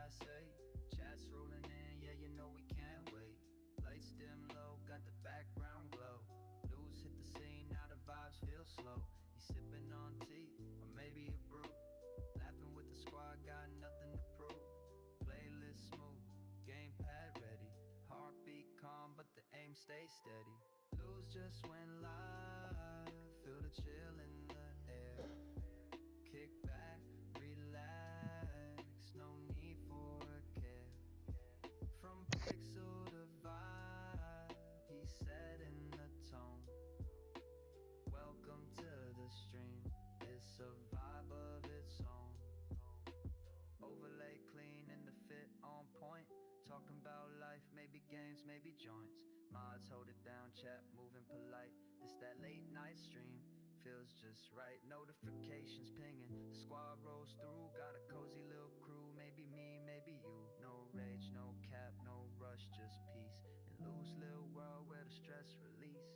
I say. Chats rolling in, yeah, you know we can't wait. Lights dim low, got the background glow. News hit the scene, now the vibes feel slow. You sipping on tea, or maybe a brew. Laughing with the squad, got nothing to prove. Playlist smooth, gamepad ready. Heartbeat calm, but the aim stays steady. Lose just went live, feel the chill in the air. Kick back, relax, no need for a care. From pixel to vibe, he said in the tone. Welcome to the stream, it's a vibe of its own. Overlay clean and the fit on point. Talking about life, maybe games, maybe joints. Mods hold it down, chat moving polite. This that late night stream, feels just right. Notifications pinging, the squad rolls through. Got a cozy little crew, maybe me, maybe you. No rage, no cap, no rush, just peace. And loose little world where the stress release.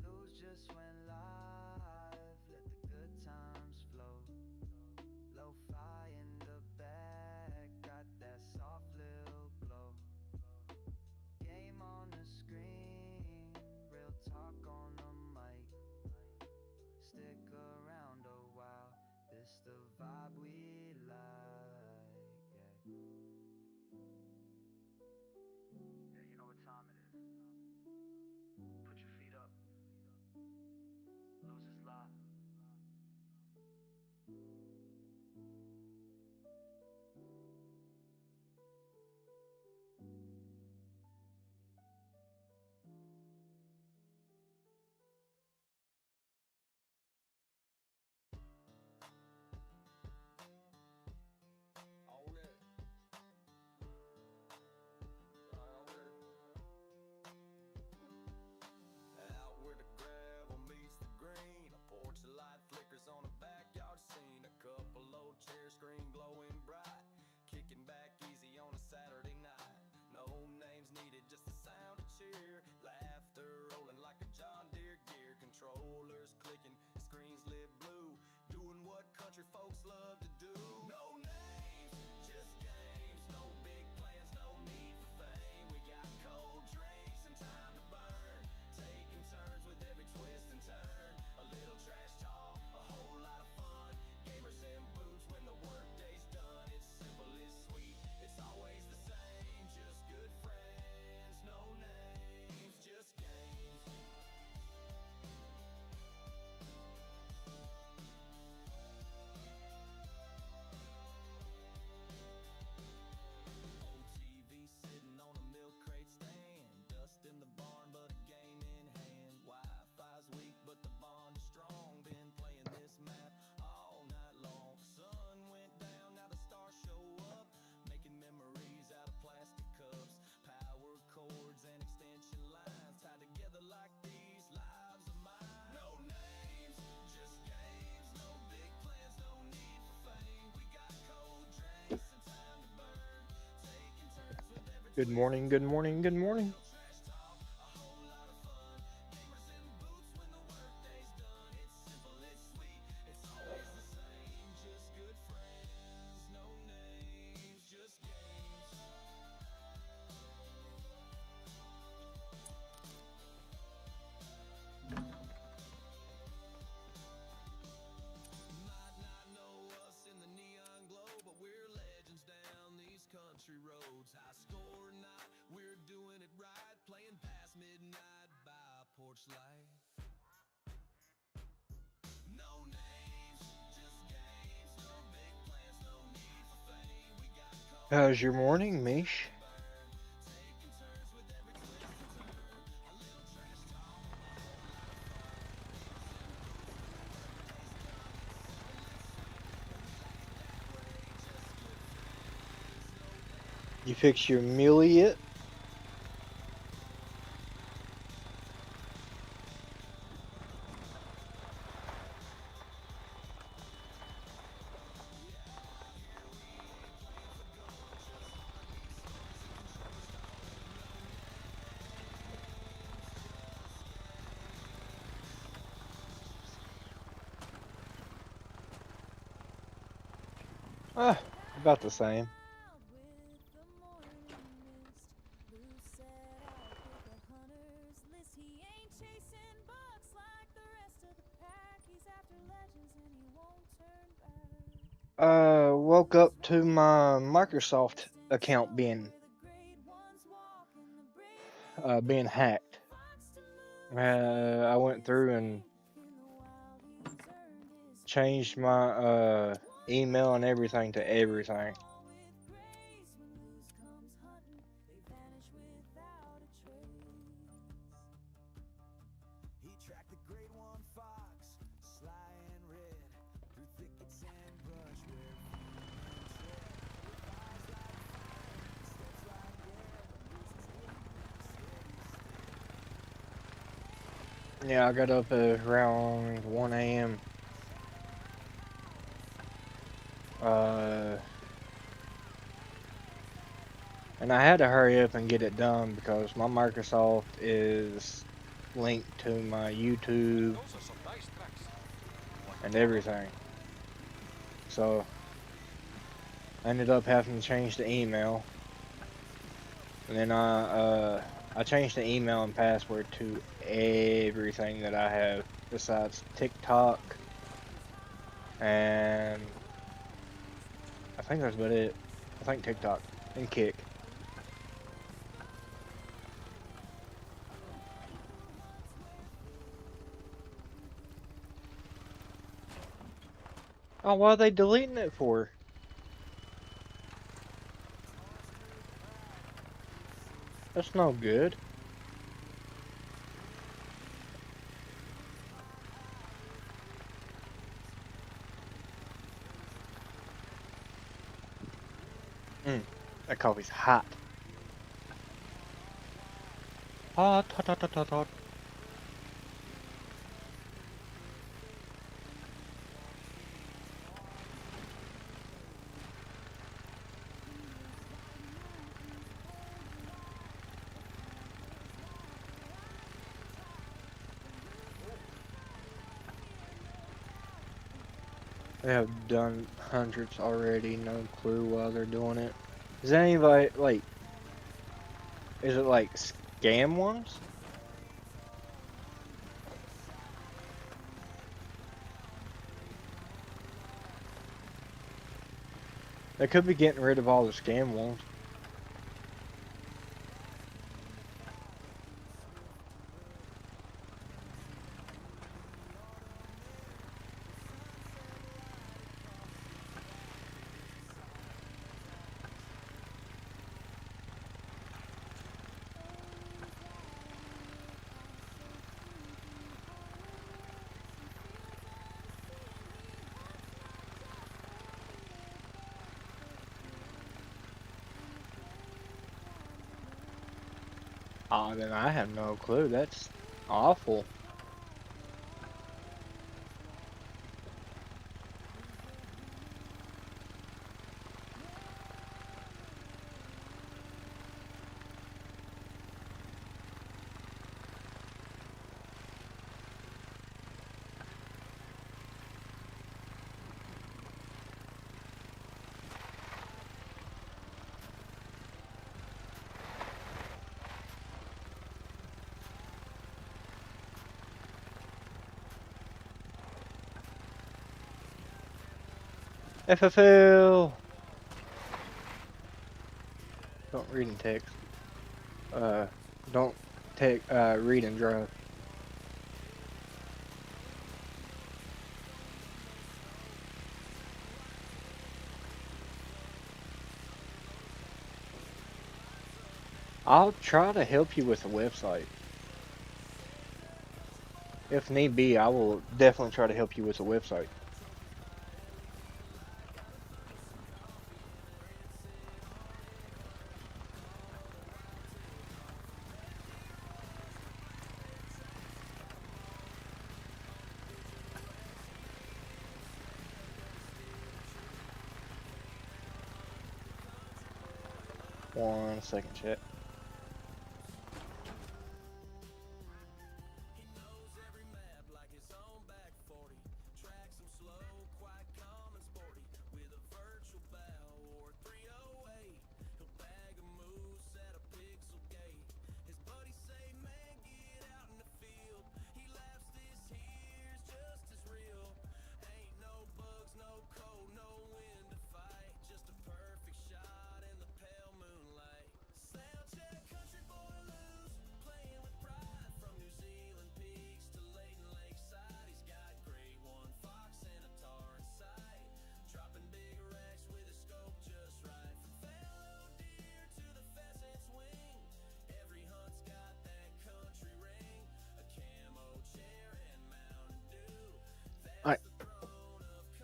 Lose just went live, let the good times flow. Lo-fi in the back, got that soft little glow. Game on the screen, real talk on the mic. Stick around a while, this the vibe we like. Yeah, you know what time it is. Put your feet up. Lose is live. On it. On it. Out where the gravel meets the green, a porch of light flickers on a backyard scene. A couple old chairs screen glowing bright, kicking back easy on a Saturday night. No names needed, just the sound of cheer. Laughter rolling like a John Deere gear. Controllers clicking, screens lit blue. Doing what country folks love to do. No names, just games. No big plans, no need for fame. We got cold drinks and time to burn, taking turns with every twist and turn. A little trash talk, a whole lot of fun. Gamers in boots when the workday's done. It's simple, it's sweet, it's always the same. Just good friends, no names, just games. Old TV sitting on a milk crate stand. Dust in the barn, but a game in hand. Wi-Fi's weak, but the bond is strong. Been playing this map all night long. Sun went down, now the stars show up. Making memories out of plastic cups. Power cords and extension lines tied together like these lives of mine. No names, just games. No big plans, no need for fame. We got cold drinks and time to burn, taking turns with every Good morning, good morning, good morning. trash talk, a whole lot of fun. Gamers in boots when the workday's done. It's simple, it's sweet, it's always the same. Just good friends, no names, just games. Might not know us in the neon glow, but we're legends down these country roads. High score night, we're doing it right, playing past midnight by porch light. No names, just games. No big plans, no need for fame. We got cold How's your morning, Mish? burn, taking turns with every twist and turn. A little trash talk, a whole lot of fun. You fix your Muley yet? Ah, about the same. Woke up to my Microsoft account being hacked. I went through and changed my email and everything to everything. He tracked the great one fox, sly and red, through thickets and brush where few Yeah, I got up around 1 a.m. And I had to hurry up and get it done because my Microsoft is linked to my YouTube and everything. So I ended up having to change the email. And then I changed the email and password to everything that I have besides TikTok, and I think that's about it. I think TikTok and Kick. Oh, why are they deleting it for? That's no good. That coffee's hot. Hot, hot, hot, hot, hot, hot. They have done hundreds already. No clue why they're doing it. Is anybody like? Is it like scam ones? They could be getting rid of all the scam ones. Oh, then I have no clue. That's awful. FFL. Don't read and text. Uh, don't read and drive. I'll try to help you with the website. If need be, I will definitely try to help you with the website. One second, chat.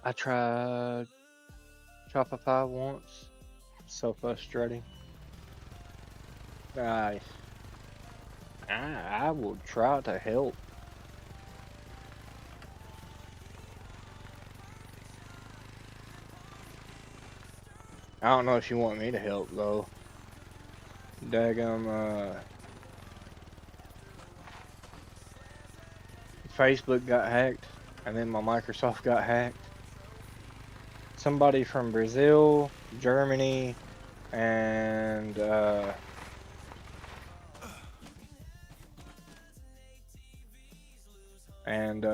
I tried Shopify once. So frustrating. I I will try to help. I don't know if you want me to help though. Daggum, Facebook got hacked, and then my Microsoft got hacked. Somebody from Brazil, Germany, and and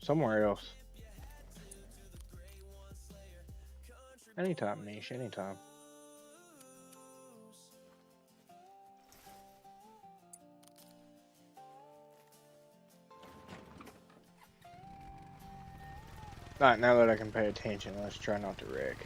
somewhere else. Anytime, niche, anytime. Alright, now that I can pay attention, let's try not to wreck.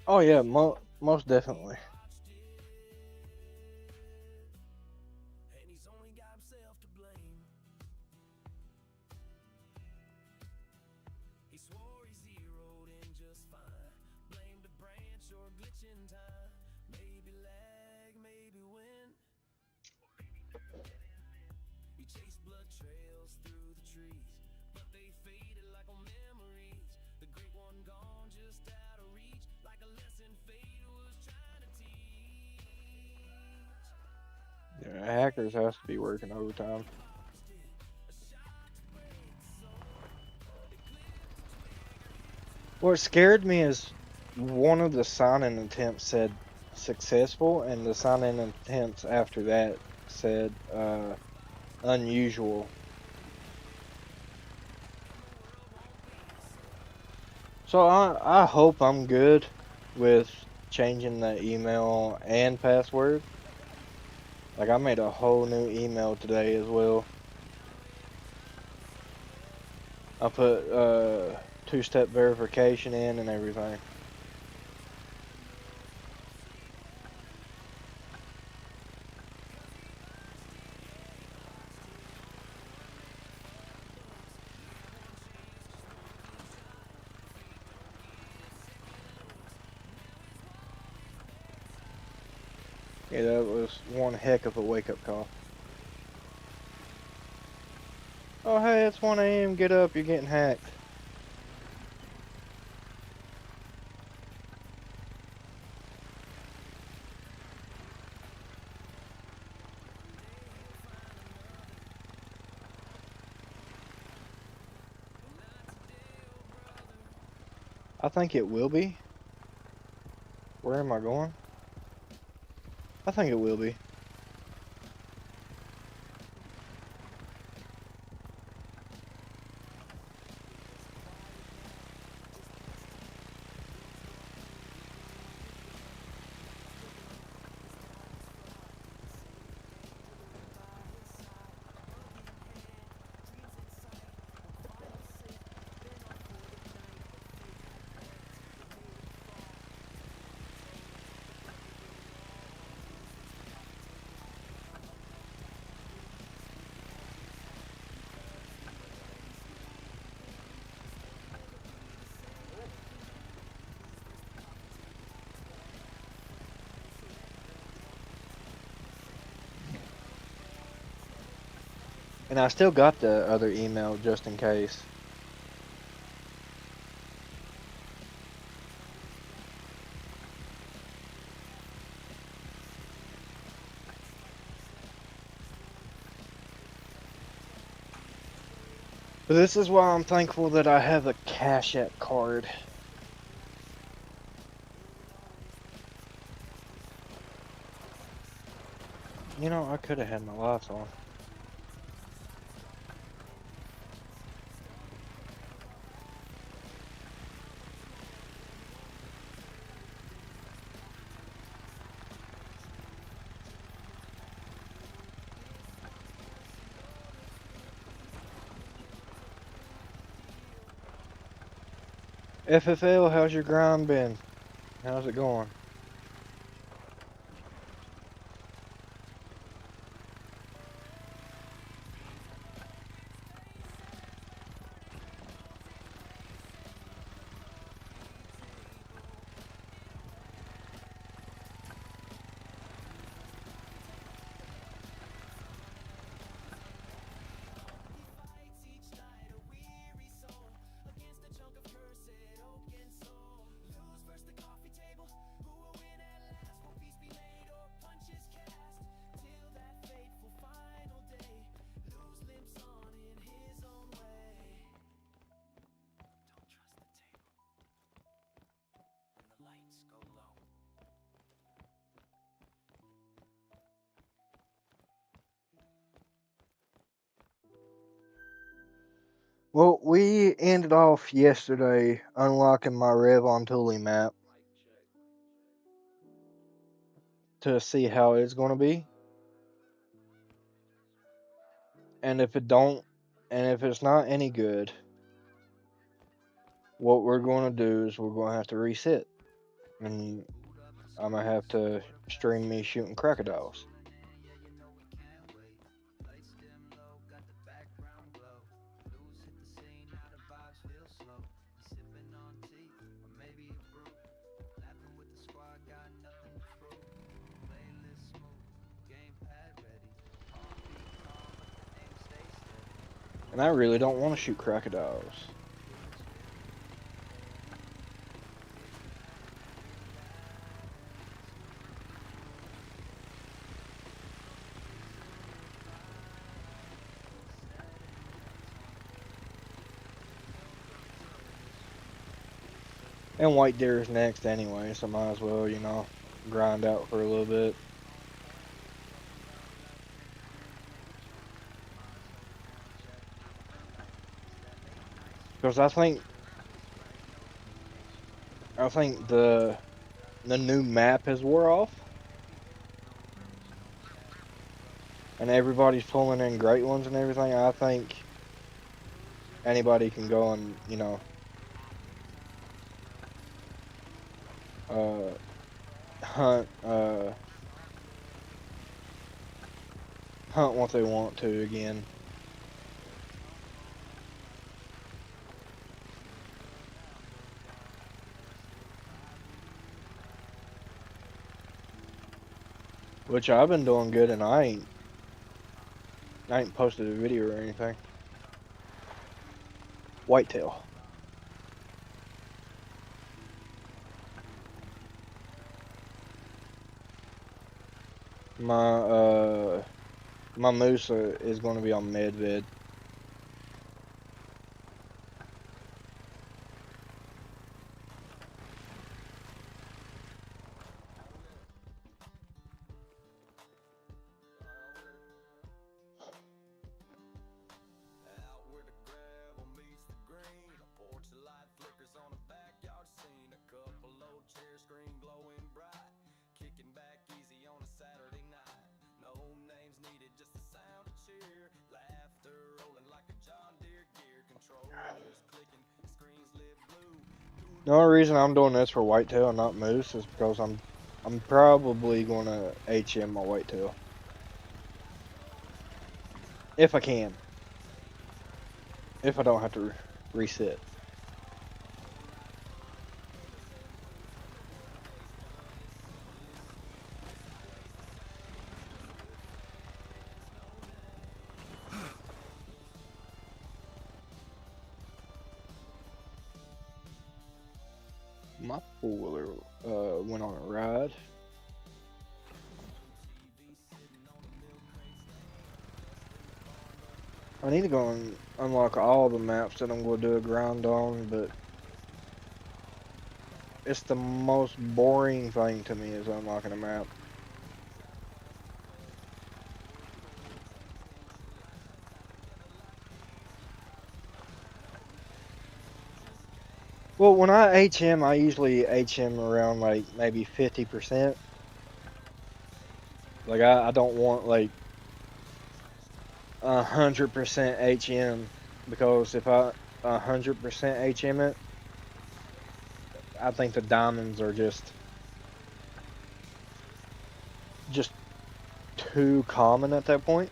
Oh yeah, most definitely. Yeah, hackers has to be working overtime. What scared me is one of the sign-in attempts said successful, and the sign-in attempts after that said unusual. So I hope I'm good with changing the email and password. Like I made a whole new email today as well. I put two-step verification in and everything. Yeah, that was one heck of a wake-up call. Oh hey, it's 1 a.m. Get up, you're getting hacked. I think it will be. Where am I going? I think it will be. And I still got the other email just in case. But this is why I'm thankful that I have a Cash App card. You know, I could have had my lights on. FFL, how's your grind been? How's it going? Well, we ended off yesterday unlocking my Rev on Thule map to see how it's going to be. And if it don't, and if it's not any good, what we're going to do is we're going to have to reset. And I'm going to have to stream me shooting crocodiles. And I really don't want to shoot crocodiles. And white deer is next anyway, so might as well, you know, grind out for a little bit. Because I think the new map has wore off, and everybody's pulling in great ones and everything. I think anybody can go and, you know, uh, hunt hunt what they want to again. Which I've been doing good, and I ain't posted a video or anything. Whitetail. My moose is going to be on medvid. The only reason I'm doing this for whitetail and not moose is because I'm probably going to HM my whitetail. If I can. If I don't have to reset. My four-wheeler went on a ride. I need to go and unlock all the maps that I'm going to do a grind on, but it's the most boring thing to me is unlocking a map. Well, when I HM, I usually HM around like maybe 50%. Like I don't want like 100% HM because if I 100% HM it, I think the diamonds are just too common at that point.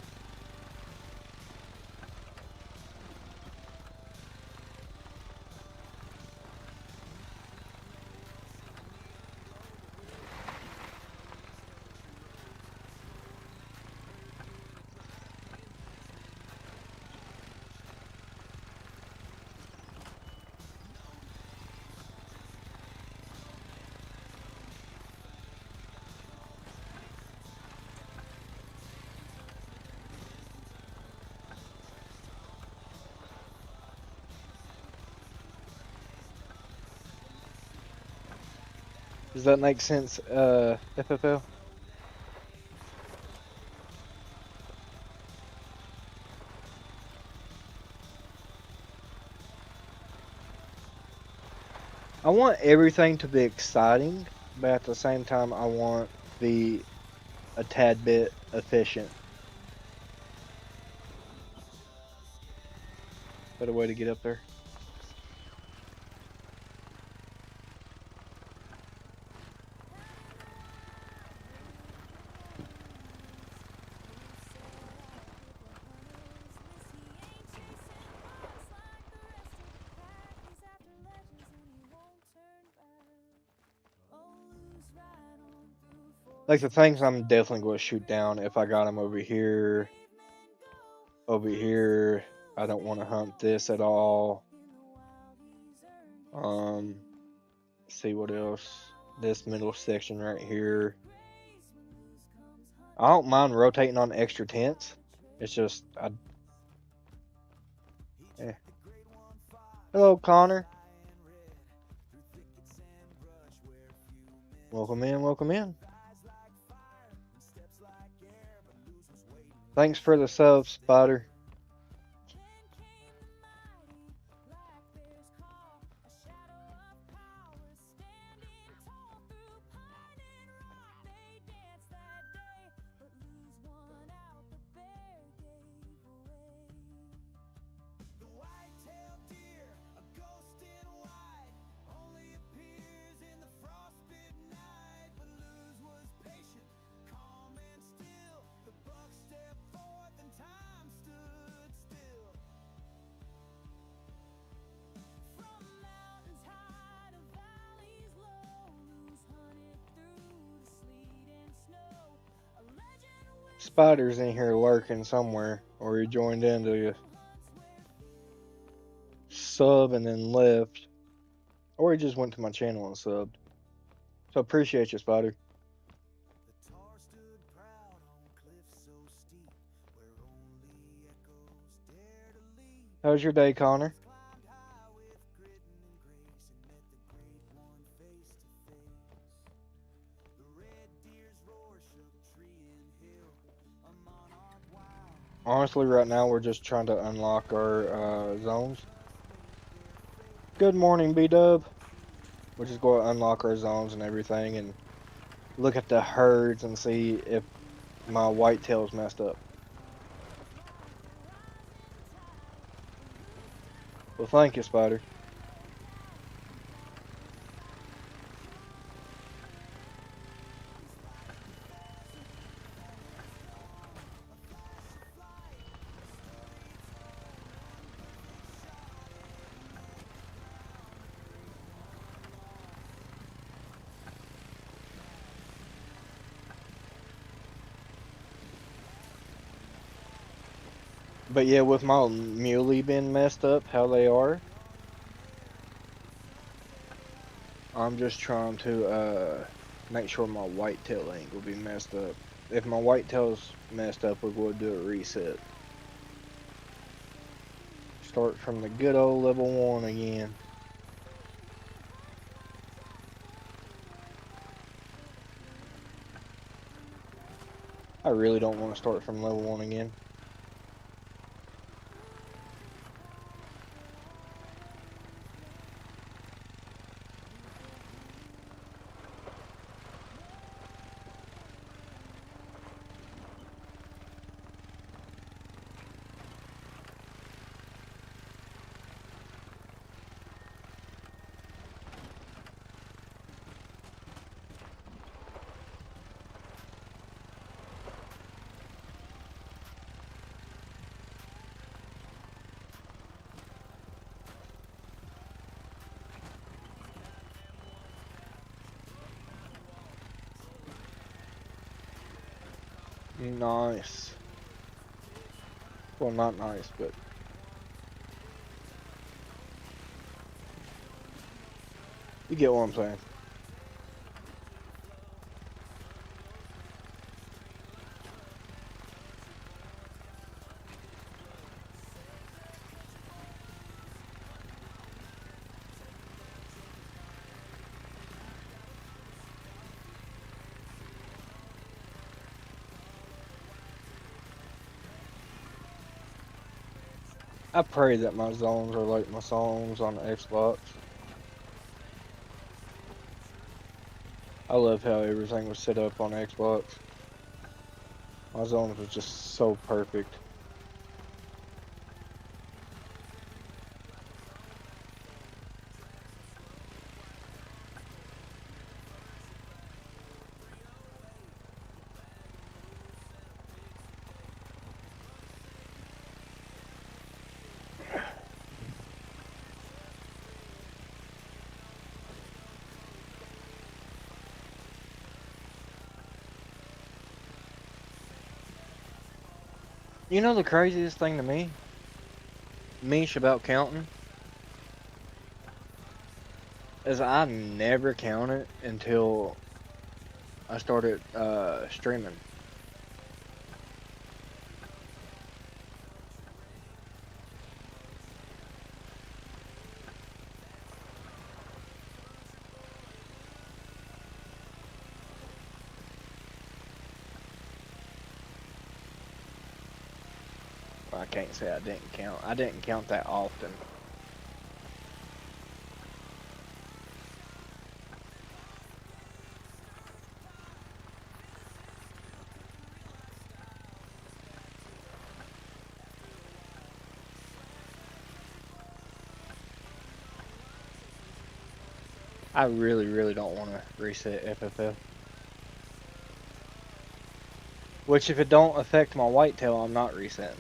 Does that make sense, FFL? I want everything to be exciting, but at the same time, I want to be a tad bit efficient. Better way to get up there. Like the things I'm definitely going to shoot down if I got them over here. Over here, I don't want to hunt this at all. See what else. This middle section right here. I don't mind rotating on extra tents. It's just eh. Hello, Connor. Welcome in, welcome in. Thanks for the sub, Spider. Spider's in here lurking somewhere, or he joined in to sub and then left, or he just went to my channel and subbed. So appreciate you, Spider. How's your day, Connor? Honestly, right now we're just trying to unlock our zones. Good morning, B-Dub. We're just going to unlock our zones and everything and look at the herds and see if my whitetail's messed up. Well, thank you, Spider. But yeah, with my muley being messed up, how they are, I'm just trying to make sure my whitetail ain't gonna be messed up. If my whitetail's messed up, we're gonna do a reset. start from the good old level 1 again. I really don't want to start from level 1 again. Nice. Well, not nice, but you get what I'm saying. I pray that my zones are like my songs on the Xbox. I love how everything was set up on Xbox. My zones was just so perfect. You know the craziest thing to me? Meesh about counting? Is I never counted until I started streaming. I can't say I didn't count. I didn't count that often. I really, really don't want to reset FFF. Which, if it don't affect my whitetail, I'm not resetting.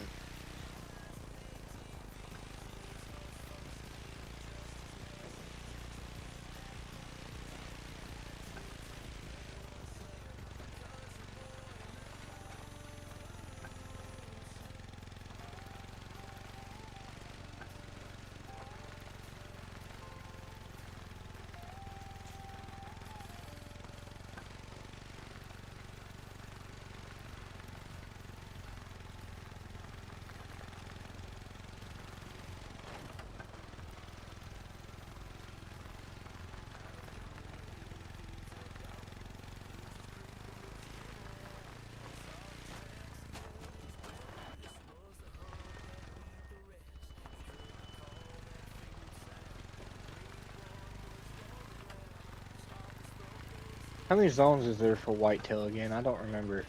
How many zones is there for whitetail again? I don't remember.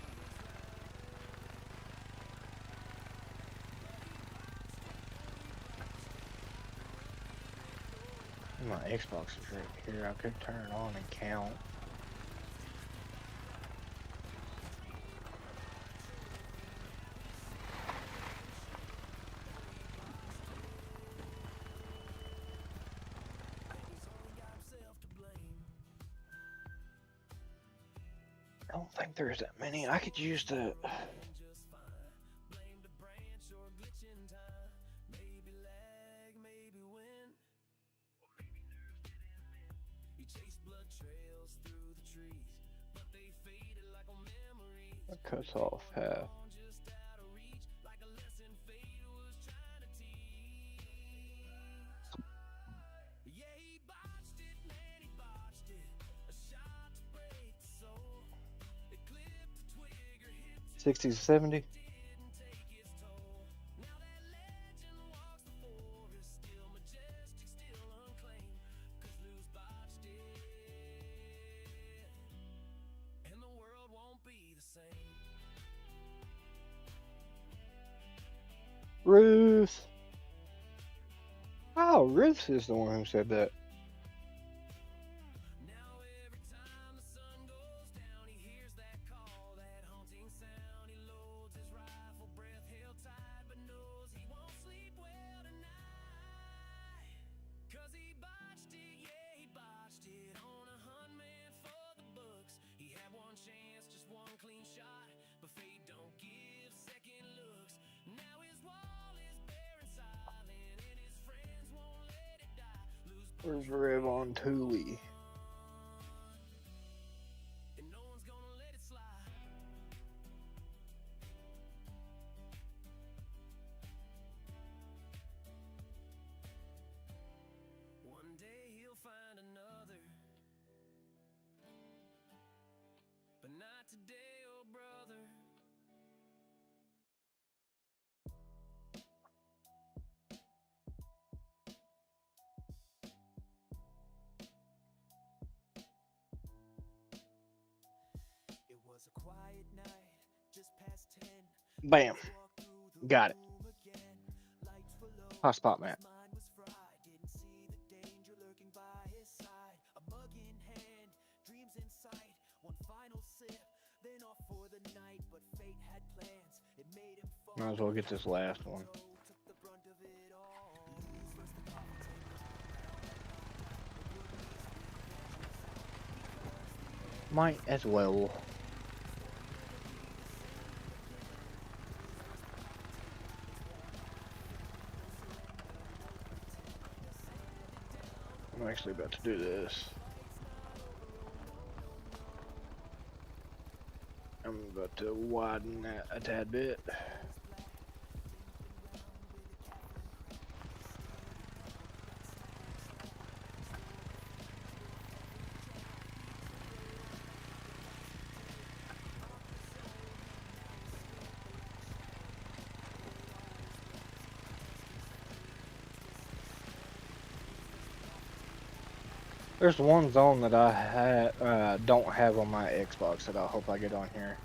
My Xbox is right here. I could turn it on and count. I don't think there's that many. I could use the... It cuts off half. 60 to 70. Ruth. Oh, Ruth is the one who said that. Where's Rev on Thule? One day he'll find another, but not today, oh brother. It was a quiet night, just past 10. Bam. Got it. Hotspot map. Didn't see the danger lurking by his side. A mug in hand, dreams in sight. One final sip, then off for the night. But fate had plans. It made him fall. Might as well get this last one. Took the brunt of it all. Might as well. I'm actually about to do this. I'm about to widen that a tad bit. There's one zone that I don't have on my Xbox that I hope I get on here.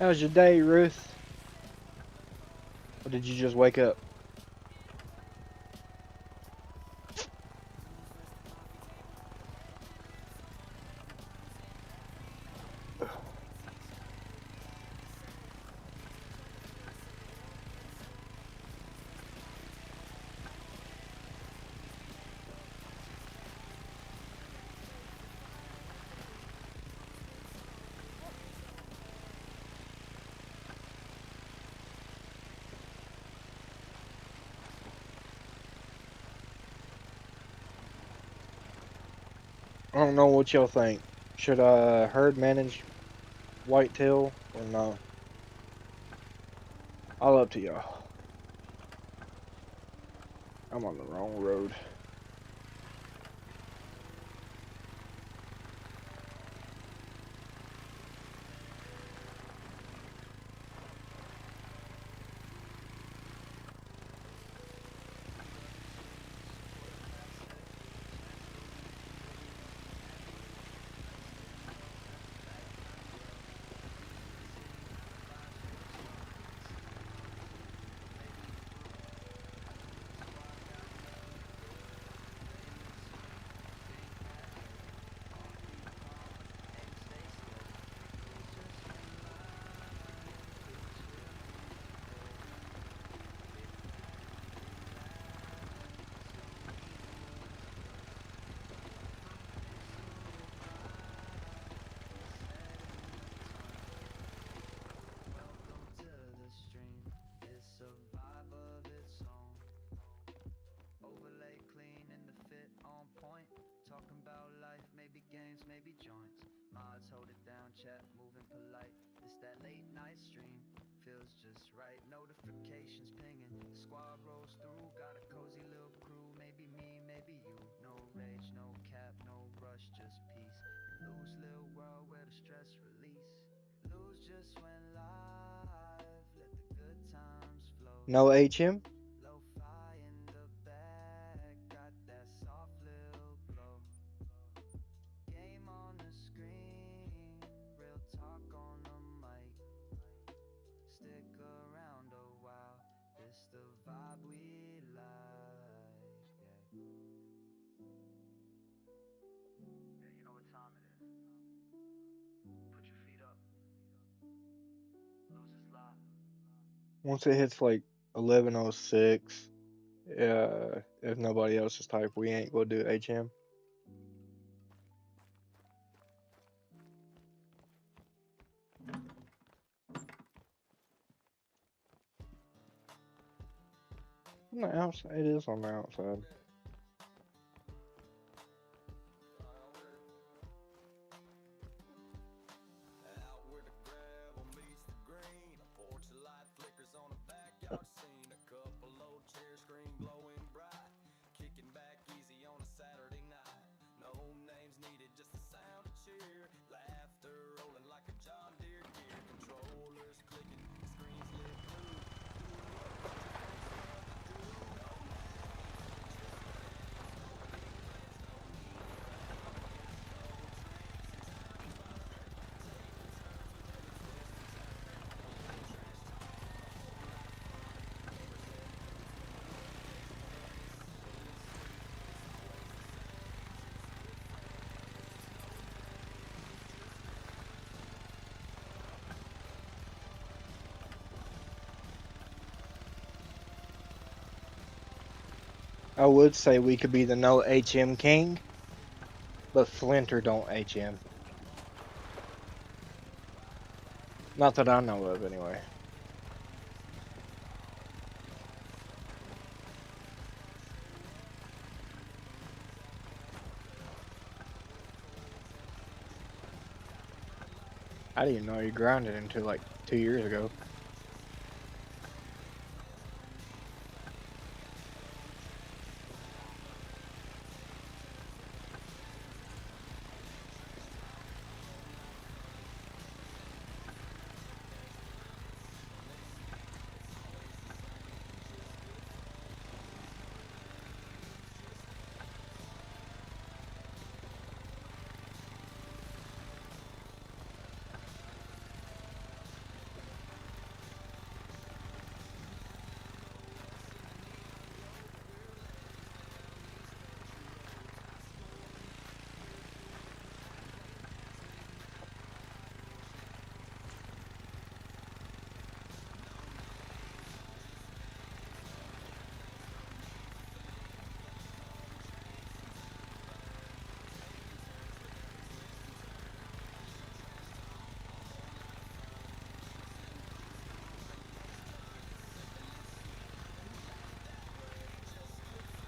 How's your day, Ruth? Or did you just wake up? I don't know what y'all think. Should I herd manage whitetail or no? All up to y'all. I'm on the wrong road. nice stream. Feels just right. Notifications pinging. The squad rolls through. Got a cozy little crew. Maybe me, maybe you. No rage, no cap, no rush, just peace. Loose little world where the stress release. Lose just when live. Let the good times flow. No HM? Lo-fi in the back. Got that soft little glow. Game on the screen. Real talk on the mic. Stick around a while. It's the vibe we like. Yeah, you know what time it is. Put your feet up. Lose is live. Once it hits like 11:06, if nobody else is type, we ain't gonna do HM. On the outside, it is on the outside. Out where the gravel meets the green, a porch of light flickers on a backyard scene. A couple old chairs screen glowing bright, kicking back easy on a Saturday night. No names needed, just the sound of cheer, laughter rolling like a John Deere gear. Controllers clicking, screens lit blue. I would say we could be the no HM king, but Flinter don't HM. Not that I know of, anyway. I didn't know you grounded until like 2 years ago.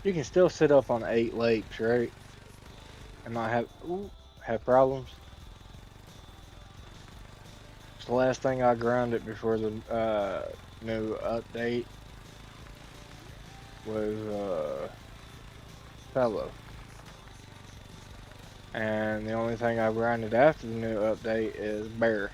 You can still sit up on 8 lakes, right? And not have problems. It's the last thing I grounded before the new update was Fellow. And the only thing I grounded after the new update is Bear.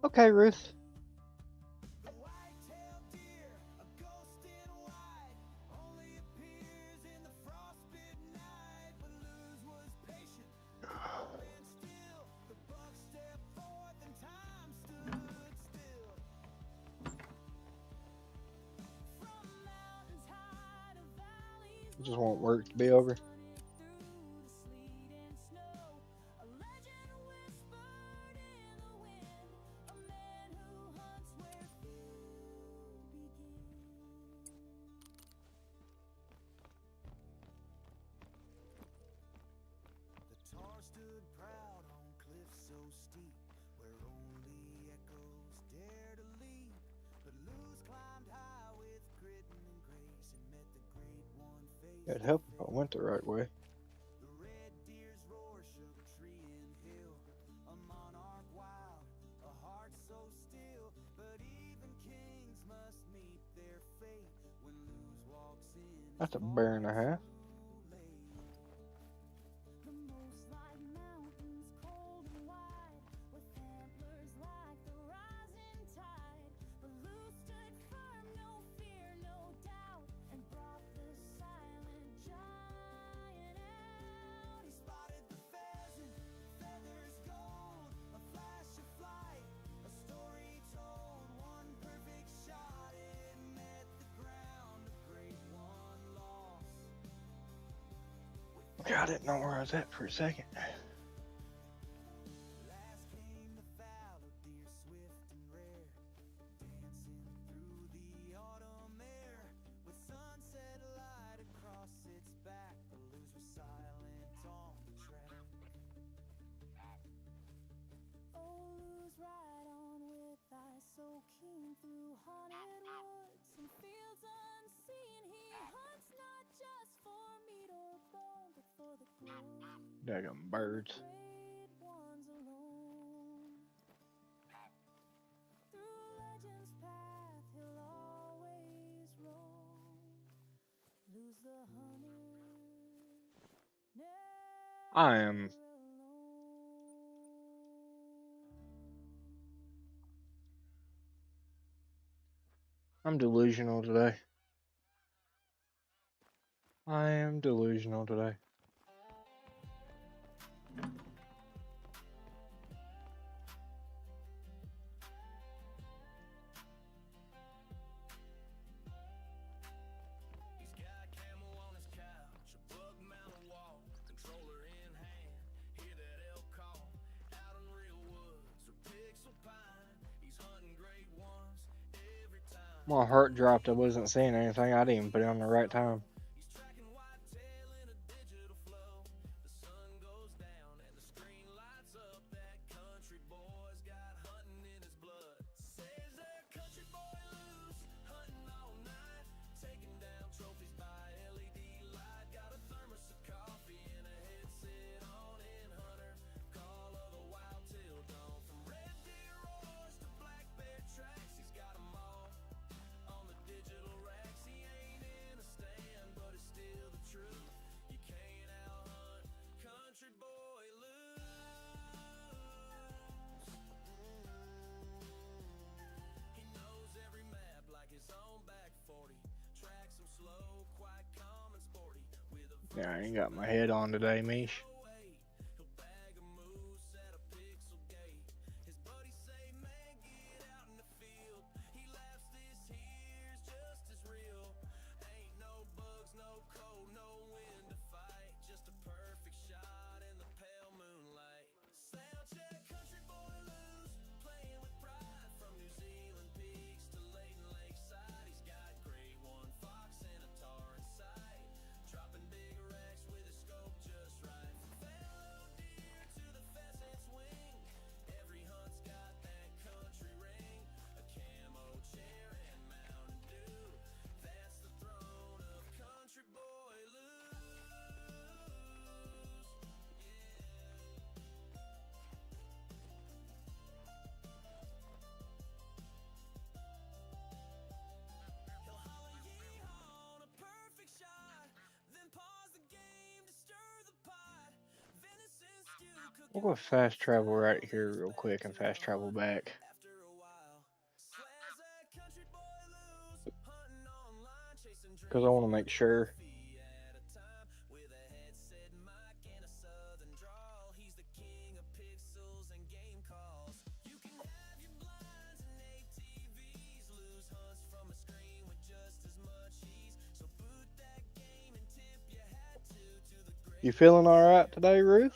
Okay, Ruth. The white-tailed deer, a ghost in white, only appears in the frostbitten night. But Luz was patient, and still the buck stepped forth and time stood still. From mountains high to valleys I just want low, work to be Luz over. hunted through the sleet and snow. A legend whispered in the wind, a man who hunts where few begin. The tar stood proud on cliffs so steep, where only echoes dare to leap. But Luz climbed high with grit and grace, and met the great one face It'd to help if I face. went the right way. The red deer's roar shook tree and hill, a monarch wild, a heart so still. But even kings must meet their fate when Luz walks in. That's a bear and a half. The most like mountains, cold and wide, with antlers like the rising tide. But Luz stood firm, no fear, no doubt, and brought the silent giant out. He spotted the pheasant, feathers gold, a flash of flight, a story told, one perfect shot. It met the ground, a great one lost. Yeah, I didn't know where I was at for a second. Last came the fallow deer, swift and rare, dancing through the autumn air, with sunset light across its back. The Luz was silent on the track. Oh, Luz, ride on with eyes so keen through haunted woods and fields unseen. He hunts not just for meat or bone, but for the glory Daggum and the birds. great ones alone. Through legend's path he'll always roam. Lose the hunter, never I am. alone. I'm delusional today. I am delusional today. He's got camel on his couch, a buck mountain walk, controller in hand. Hear that elk call out in real woods or pixel pine. He's hunting great ones every time. My heart dropped. I wasn't seeing anything. I didn't even put it on the right time. He's tracking whitetail in a digital flow. The sun goes down and the screen lights up. That country boy's got hunting in his blood. Says that country boy Luz, hunting all night, taking down trophies by LED light. Got a thermos of coffee and a headset on in hunter. Call of the wild till dawn. From red deer roars to black bear tracks, he's got 'em all on the digital racks. He ain't in a stand, but it's still the truth. You can't out-hunt country boy Luz. He knows every map like his own back 40. Tracks 'em slow, quite calm and sporty. With a Yeah, I ain't got my head on today, Mish. he'll bag a moose at a pixel gate. His buddies say, man, get out in the field. He laughs, this here's just as real. Ain't no bugs, no cold, no wind to fight. Just a perfect shot in the pale moonlight. Sound check, country boy Luz, playing with pride. From New Zealand peaks to Layton Lakeside. He's got great one fox and a tar in sight. Dropping big racks with his scope just right. From fallow deer to the pheasant's wing, every hunt's got that country ring. A camo chair and Mountain Dew, that's the throne of country boy Luz. He'll holler yee-haw on a perfect shot, then pause the game to stir the pot. Venison stew We'll cooking go fast travel right here real quick and fast travel back. after a because I want to make sure. You feeling all right today, Ruth?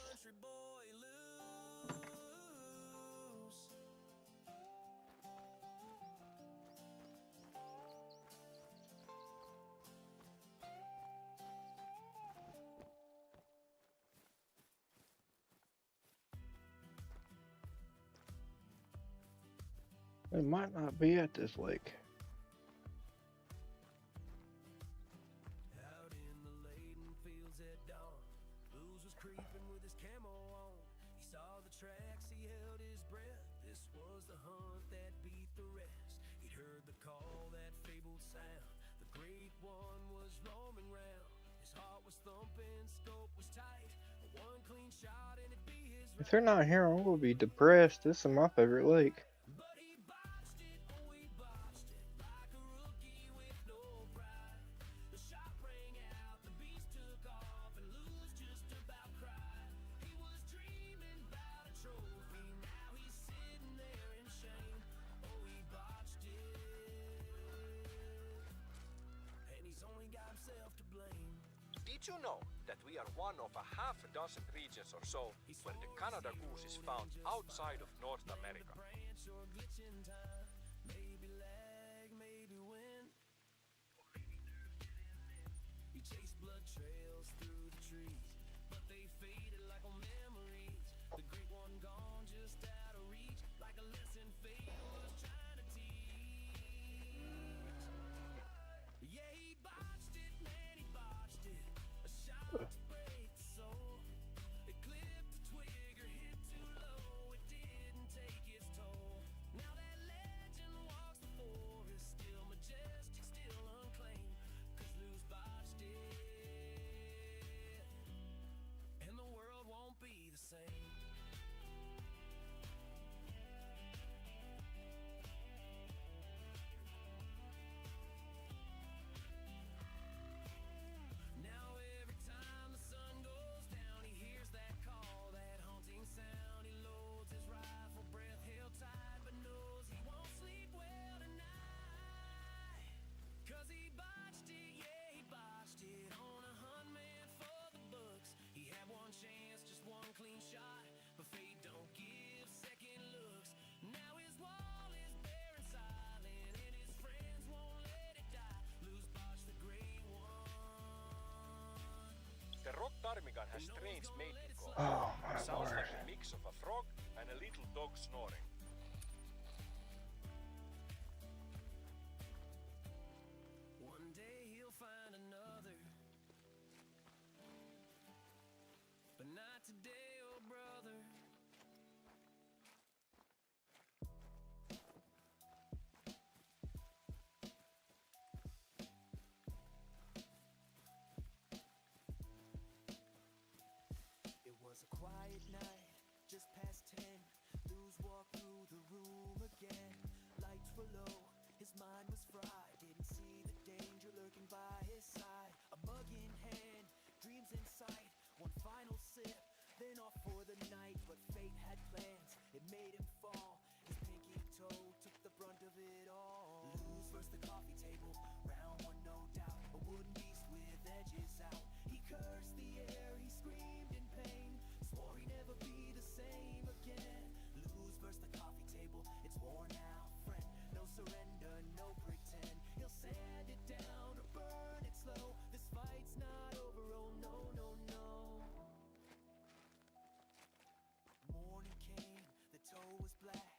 It might not be at this lake. Out in the laden fields at dawn, Blues was creeping with his camo on. He saw the tracks, he held his breath. This was the hunt that beat the rest. He'd heard the call, that fabled sound. The great one was roaming round. His heart was thumping, scope was tight. One clean shot and it'd be his. If they're not here, I'm gonna be depressed. This is my favorite lake. But he botched it, oh he botched it, like a rookie with no pride. The shot rang out, the beast took off, and Luz just about cried. He was dreaming about a trophy, now he's sitting there in shame. Oh, he botched it, and he's only got himself to blame. Did you know that we are one of a half a dozen regions or so where the Canada goose is found outside of North America? Branch or glitch in time, maybe lag, maybe win. He chased blood trails through the trees, but they faded like old memories. The great one gone just out of reach, like a lesson fate was trying to teach. Yeah, he botched it, man, he botched it. A shot to break the soul. It clipped the twig or hit too low. It didn't take its toll. Now that legend walks the forest, still majestic, still unclaimed. 'Cause Luz botched it, and the world won't be the same. Now every time the sun goes down, he hears that call, that haunting sound. He loads his rifle, breath held tight, but knows he won't sleep well tonight. 'Cause he botched it, yeah, he botched it. On a hunt man for the books. He had one chance, just one clean shot, but fate don't give second looks. Now his wall is bare and silent, and his friends won't let it die. Luz botched the great one. The rock ptarmigan has strange mating call. Oh my It sounds lord. like a mix of a frog and a little dog snoring. One day he'll find another, but not today, oh brother. It was a quiet night, just past 10. Luz walked through the room again. Lights were low, his mind was fried. Didn't see the danger lurking by his side. A mug in hand, dreams in sight. One final sip, then off for the night. But fate had plans, it made him fall. His pinky toe took the brunt of it all. Luz versus the coffee table, round one no doubt. A wooden beast with edges out. He cursed the air, he screamed in pain. Swore he'd never be the same again. Luz versus the coffee table, it's worn out, friend. No surrender, no pretend. He'll sand it down or burn it slow. This fight's not over, oh no, no, no. Morning came, the toe was black,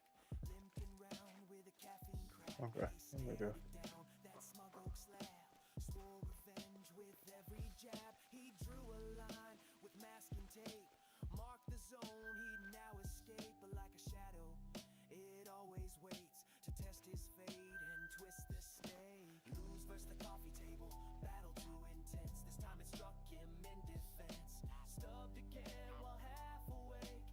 limping round with a caffeine crack. Okay, there we go. Down that smug oak slab, swore revenge with every jab. He drew a line with masking tape, marked the zone he'd now escape. But like a shadow, it always waits to test his fate and twist the snake. Luz versus the coffee table, battle too intense. This time it struck him in defense. Stubbed again while half awake.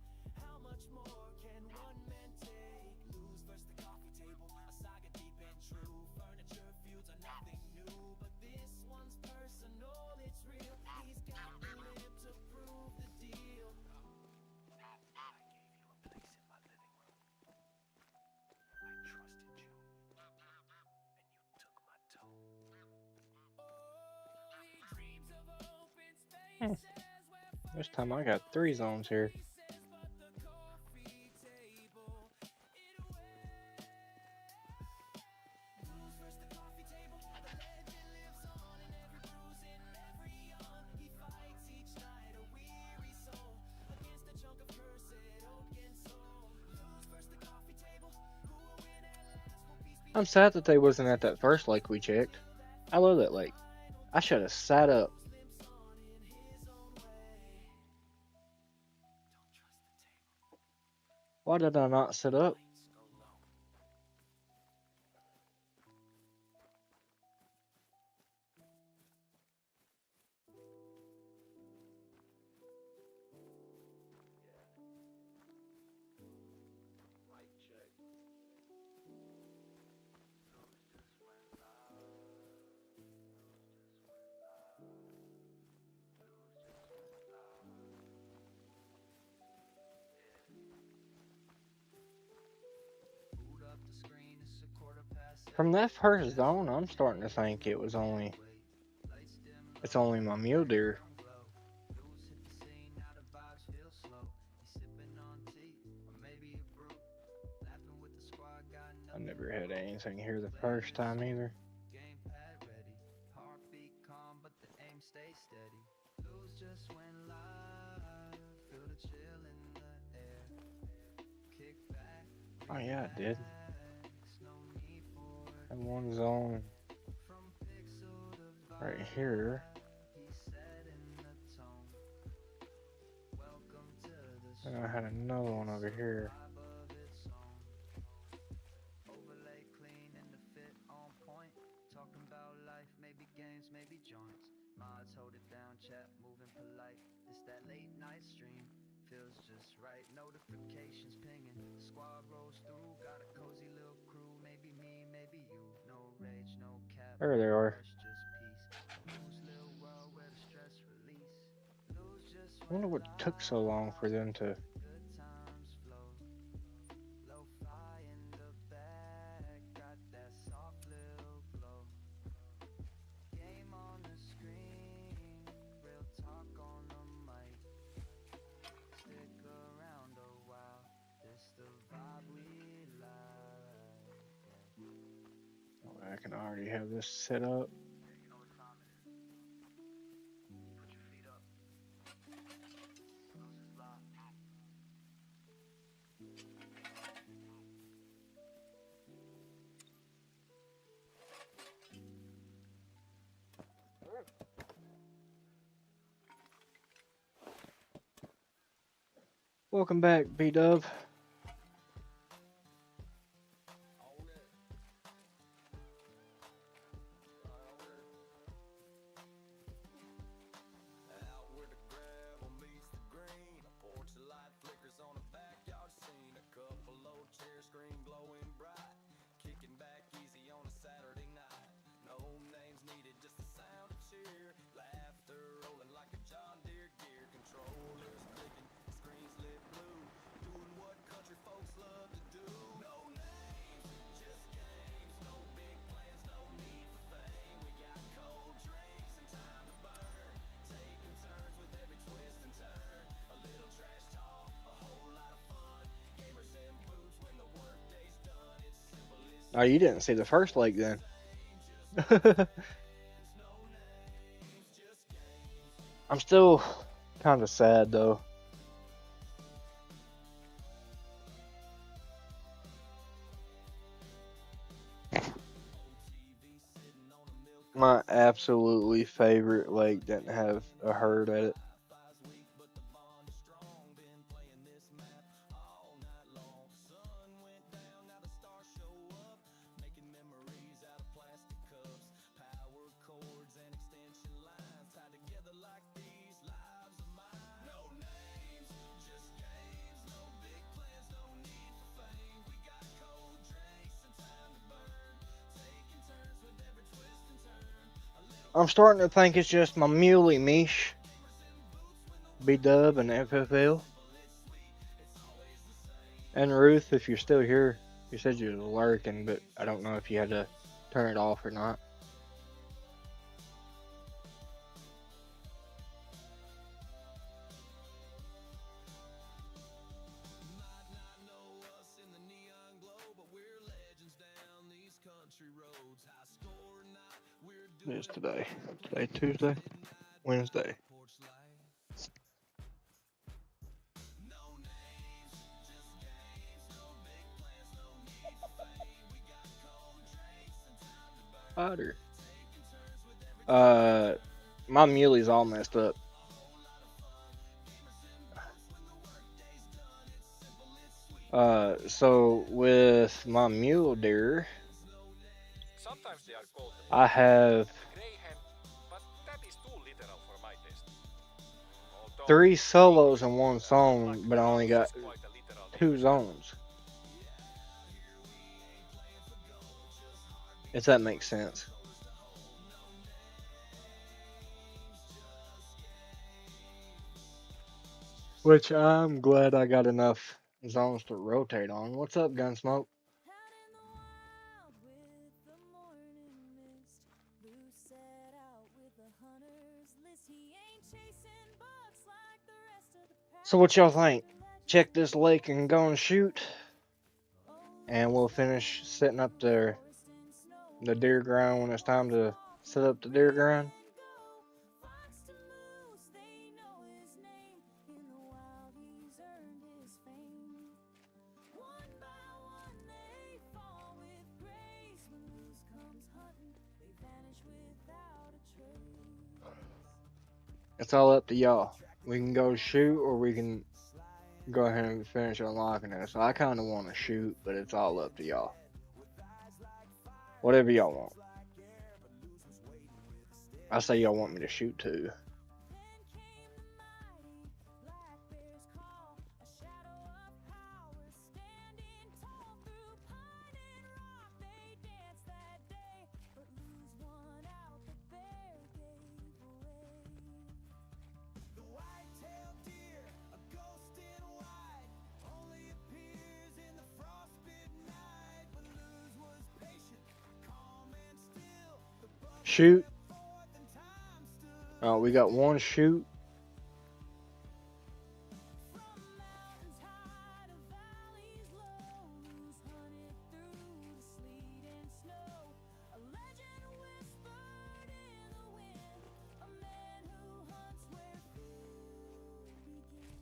How much more can one man take? Luz versus the coffee table, a saga deep and true. Furniture feuds are nothing new, but this This time I got 3 zones here. I'm sad that they wasn't at that first lake we checked. I love that lake. I should have sat up. Why did I not sit up? From that first zone, I'm starting to think it's only my mule deer. I never had anything here the first time either. Oh yeah, it did. And one zone right here. And I had another one over here. Maybe joints. Mods hold it down, chat, moving polite. It's that late night stream, feels just right. Notifications pinging, the squad rolls through. Got a cozy little crew, maybe me, maybe you. No rage, no cap. There they are. Just peace. Loose little world where the stress release. Lose just I wonder what took so long for them to. good times flow. Lo-fi in the back, got that soft little glow. Game on the screen, real talk on the mic. Stick around a while, this the vibe we like. Oh, I can already have this set up. Welcome back, B-Dub. Oh, you didn't see the first lake then. I'm still kind of sad though. My absolutely favorite lake didn't have a herd at it. I'm starting to think it's just my Muley Mish, B-Dub, and FFL. And Ruth, if you're still here, you said you were lurking, but I don't know if you had to turn it off or not. It is today. Today, Tuesday, Wednesday. Spider. My Muley's all messed up. So with my mule deer, Sometimes they are called I have grey hen, but that is too literal for my taste. Although 3 solos in one black song, but I only grouse got is quite a literal 2 thing. zones. If that makes sense. Which I'm glad I got enough zones to rotate on. What's up, Gunsmoke? Out in the wild with the morning mist, Lou set out with the hunter's list. He ain't chasing bucks like the rest of the pack. So what y'all think? Check this lake and go and shoot, and we'll finish setting up the deer ground when it's time to set up the deer ground. Fox to moose, they know his name. In the wild, he's earned his fame. One by one, they fall with grace. When Moose comes hunting, they vanish without a trace. It's all up to y'all. We can go shoot, or we can go ahead and finish unlocking it. So I kind of want to shoot, but it's all up to y'all. Whatever y'all want. I say y'all want me to shoot too. Then came the mighty black bear's call, a shadow of power standing tall through pine and rock. They danced that day, but lose one out the bear gave away. The white-tailed deer, a ghost in white, only appears in the frostbitten night. But Luz was patient, calm and still. The buck Shoot. stepped forth and time stood. We got one shoot. From mountains high to valleys low, Luz hunted through the sleet and snow. A legend whispered in the wind, a man who hunts where few begin.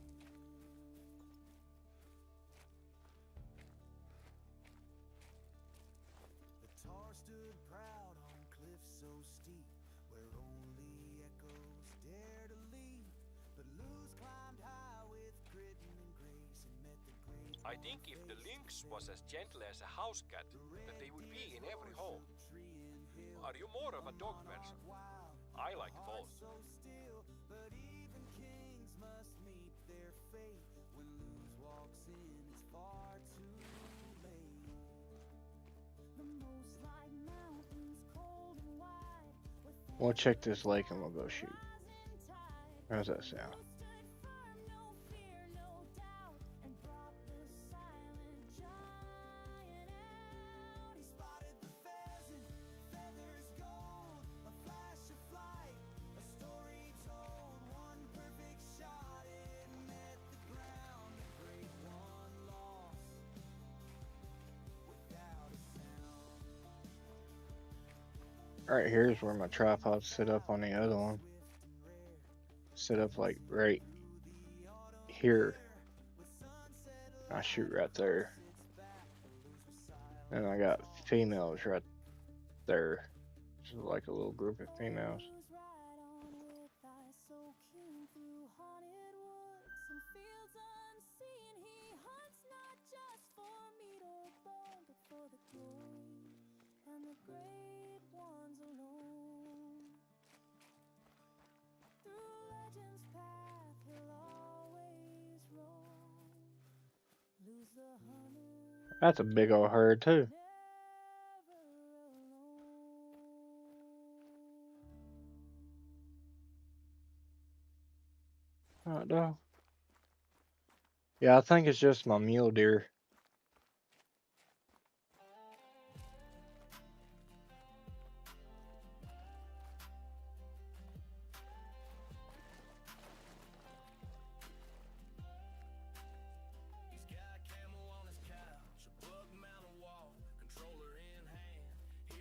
The tar stood proud on cliffs so steep, where only echoes dare to leap. But Luz climbed high with grit and grace and met the great. I think if the lynx was as gentle as a house cat, that they would be in every home. Are you more of a dog person? I like both. So still, but even kings must meet their fate. When Luz walks in, it's far too late. The most like mountains cold and wide, with We'll check this lake and we'll go shoot. rising tide. How's that sound? Luz stood firm, no fear, no doubt, and brought the silent giant out. He spotted the pheasant, feathers gold, a flash of flight, a story told. One perfect shot, it met the ground. The great one lost without a sound. Right here's where my tripod's set up on the other one. Set up like right here. I shoot right there. And I got females right there. Just like a little group of females. Luz ride on with eyes so keen through haunted woods and fields unseen. He hunts not just for meat or bone, but for the glory and the great ones alone. Through legend's path he'll always roam. Lose the hunter, That's a big old herd too. never alone. Oh, no. Yeah, I think it's just my mule deer. He's got a camel on his couch, a bug mountain wall, controller in hand. He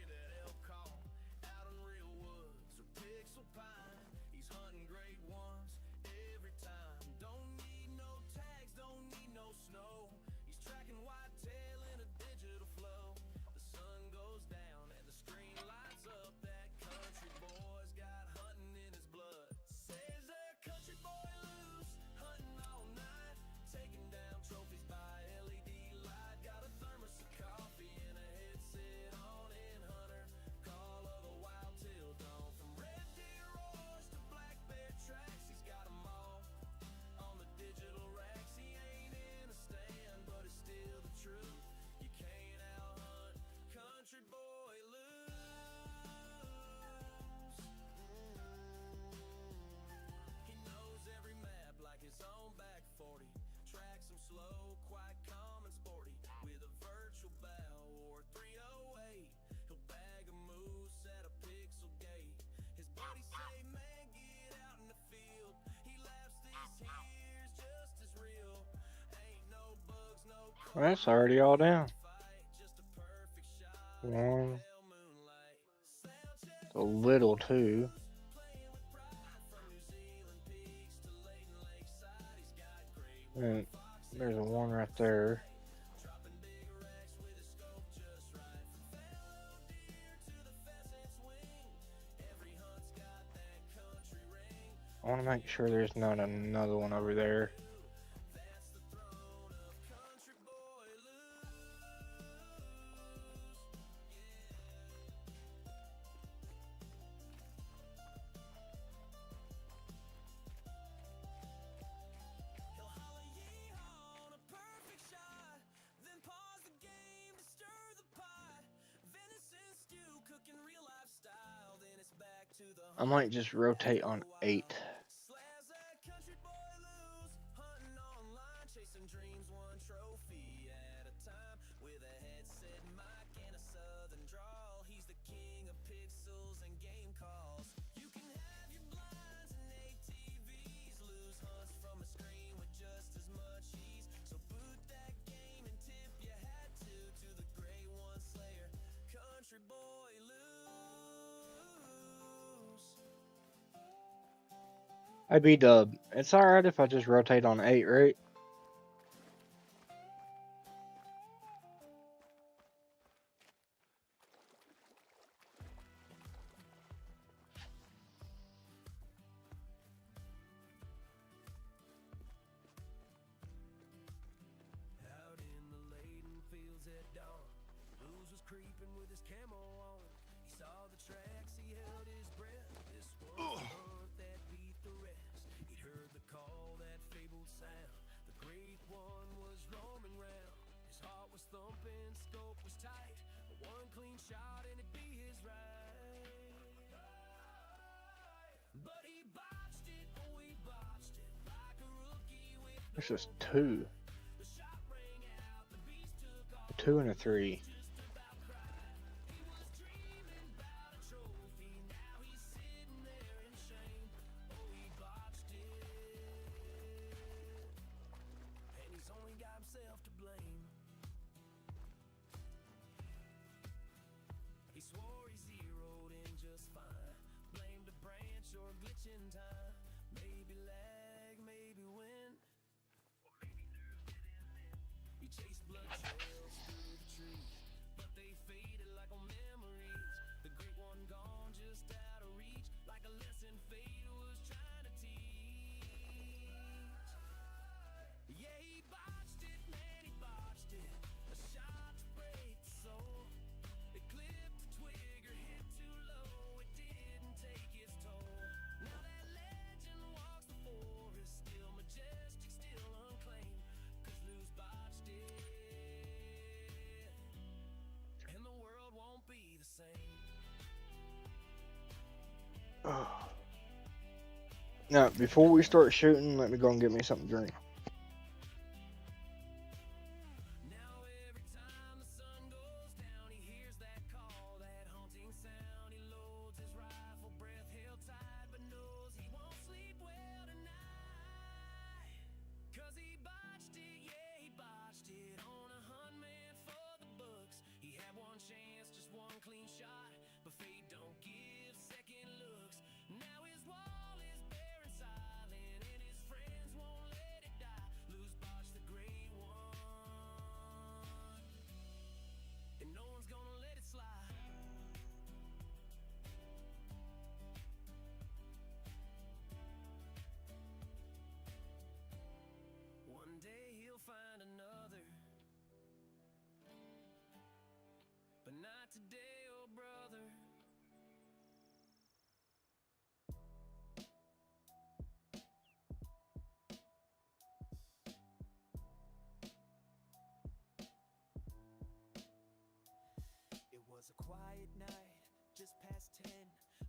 Well, that's already all down. One. A little too. And there's a one right there. I want to make sure there's not another one over there. I might just rotate on 8. Hey B-Dub, it's alright if I just rotate on 8, right? Out in the laden fields at dawn, Blues was creeping with his camo on. He saw the tracks, he held his breath. This was the hunt that beat the rest. He'd heard the call, that fabled sound. The great one was roaming round. His heart was thumping, scope was tight. One clean shot and it'd be his right. But he botched it, oh he botched it. Like a rookie with There's just 2. the shot rang out, the beast took off. A 2 and a 3. He was dreaming about a trophy, now he's sitting there in shame. Oh, he botched it, and he's only got himself to blame. He swore he zeroed in just fine, blamed a branch or a glitch in time. Maybe lag, maybe wind, or maybe nerves didn't mend. He chased blood trails through the trees, but they faded like old memories. The great one gone just out of reach, like a lesson fate was trying to teach. Yeah, he botched it, man, he botched it. A shot to break the soul. It clipped the trigger, hit too low. It didn't take its toll. Now that legend walks the forest, still majestic, still unclaimed. 'Cause Lou's botched it, and the world won't be the same. Now, before we start shooting, let me go and get me something to drink. Now every time the sun goes down, he hears that call, that haunting sound. He loads his rifle, breath held tight, but knows he won't sleep well tonight. 'Cause he botched it, yeah, he botched it. On a hunt, man, for the books. He had one chance, just one clean shot, but fate don't give second looks. Now his wall is bare and silent, and his friends won't let it die. Lose botched the great one, and no one's gonna let it slide. One day he'll find another, but not today, oh brother. It was a quiet night, just past 10.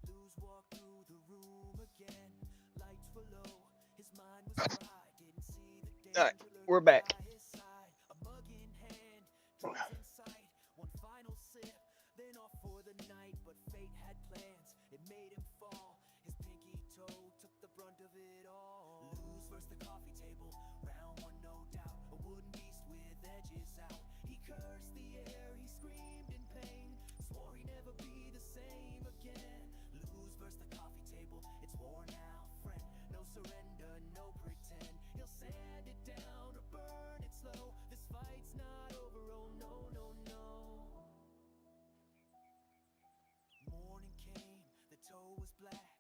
Luz walked through the room again. Lights were low, his mind was fried. Didn't see the Alright, danger we're lurking back. by his side. A mug in hand, drugs in sight. One final sip, then off for the night. But fate had plans, it made him fall. His pinky toe took the brunt of it all. Luz versus the coffee table, round one no doubt. A wooden beast with edges out. He cursed the air, he screamed in pain, swore he'd never be the same again. Lose versus the coffee table, it's worn out, friend. No surrender, no pretend. He'll sand it down or burn it slow. This fight's not over, oh no, no, no. Morning came, the toe was black,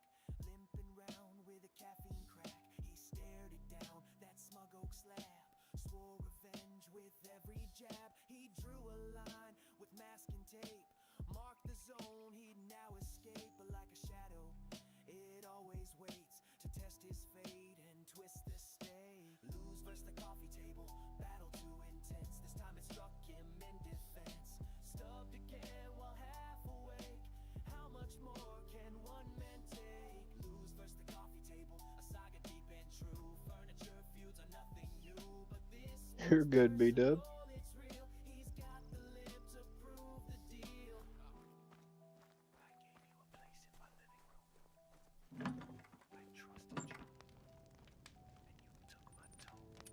limping round with a caffeine crack. He stared it down, that smug oak slab, swore revenge with every jab. He drew a line with masking tape, marked the zone he'd now escape. But like a shadow, it always waits to test his fate and twist the state. Lose versus the coffee table, battle too intense. This time it struck him in defense. Stubbed again while half awake. How much more can one man take? Lose versus the coffee table, a saga deep and true. Furniture feuds are nothing new, but this You're good, B-Dub. all it's real. He's got the limp to prove the deal. I gave you a place in my living room. I trusted you, and you took my tone.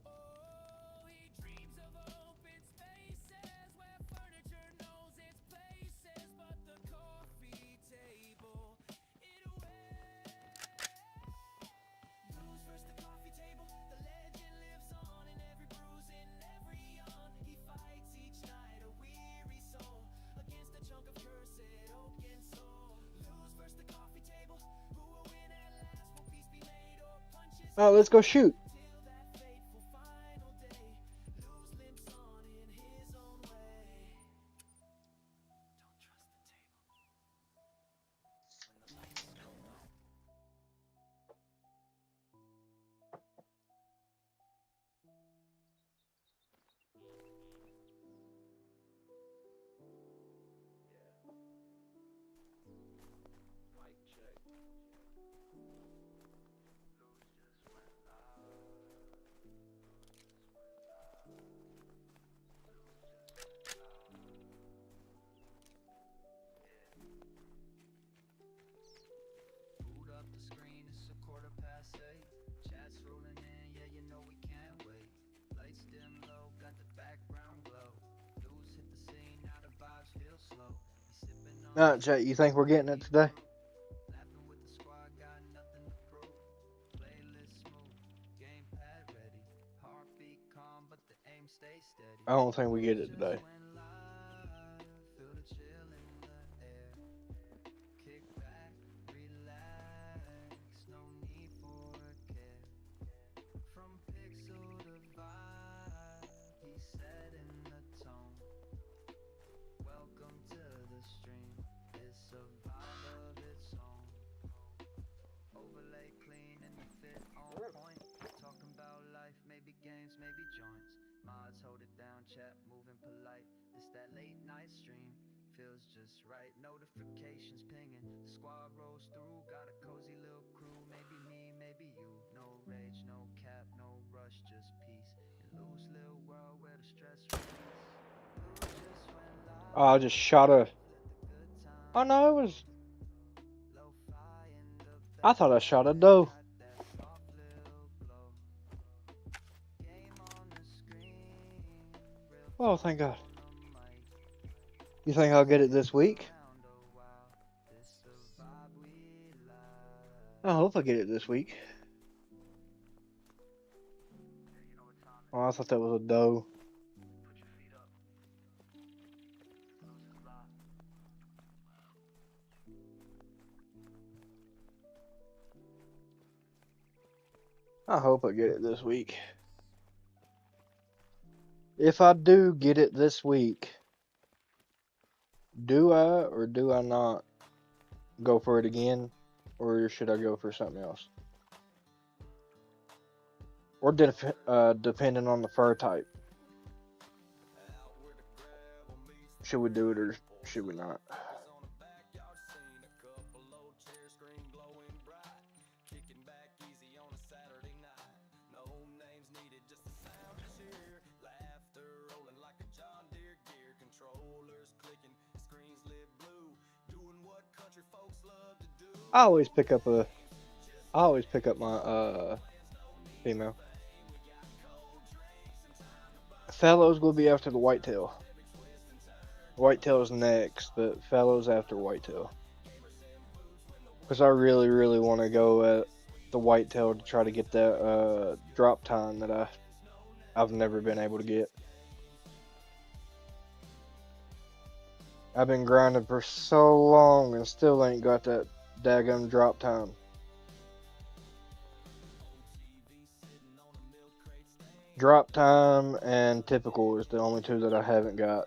Oh, he dreams of open spaces where furniture knows its places, but the coffee table, it waits. Lose versus the coffee table, the legend lives on in every bruise, in every yawn. He fights each night, a weary soul, against a chunk of cursed oak and soul. Lose versus the coffee table, who will win at last? Will peace be made or punches Oh, let's go shoot. till that fateful final day? Lose limps on in his own way. Don't trust the table when the lights go low. Mic check. Lose just went live. Boot up the screen, it's 8:15. Chat's rolling in, yeah, you know we can't wait. Lights dim low, got the background glow. News hit the scene, now the vibes feel slow. He's sipping on Chat, you think we're getting it today? laughing with the squad, got nothing to prove. Playlist smooth, gamepad ready. Heartbeat calm, but the aim stays steady. I don't think we get it today. Just went live, feel the chill in the air. Kick back, relax, no need for a care. From pixel to vibe, he setting the tone. Welcome to the stream, it's a vibe of its own. Overlay clean and the fit on point. Talking about life, maybe games, maybe joints. Mods hold it down, chat moving polite. This that late night stream, feels just right. Notifications pinging, the squad rolls through. Got a cozy little crew, maybe me, maybe you. No rage, no cap, no rush, just peace. And loose little world where the stress release. Lose just went live, Oh, I just shot a. let the good times Oh no, it was. lo-fi in the I thought I shot a doe. got that soft little glow. Game on the screen, real Oh, thank God. on the mic. You think I'll get it this week? Around a while, this the vibe we like. I hope I get it this week. Oh, I thought that was a doe. Put your feet up. Lose is live. I hope I get it this week. If I do get it this week, do I or do I not go for it again? Or should I go for something else? Or depending on the fur type. Should we do it or should we not? I always pick up my female. Fallow's gonna be after the whitetail. Whitetail's next, but Fallow's after whitetail. Because I really, really want to go at the whitetail to try to get that drop time that I've never been able to get. I've been grinding for so long and still ain't got that daggum drop time. Drop time and typical is the only two that I haven't got.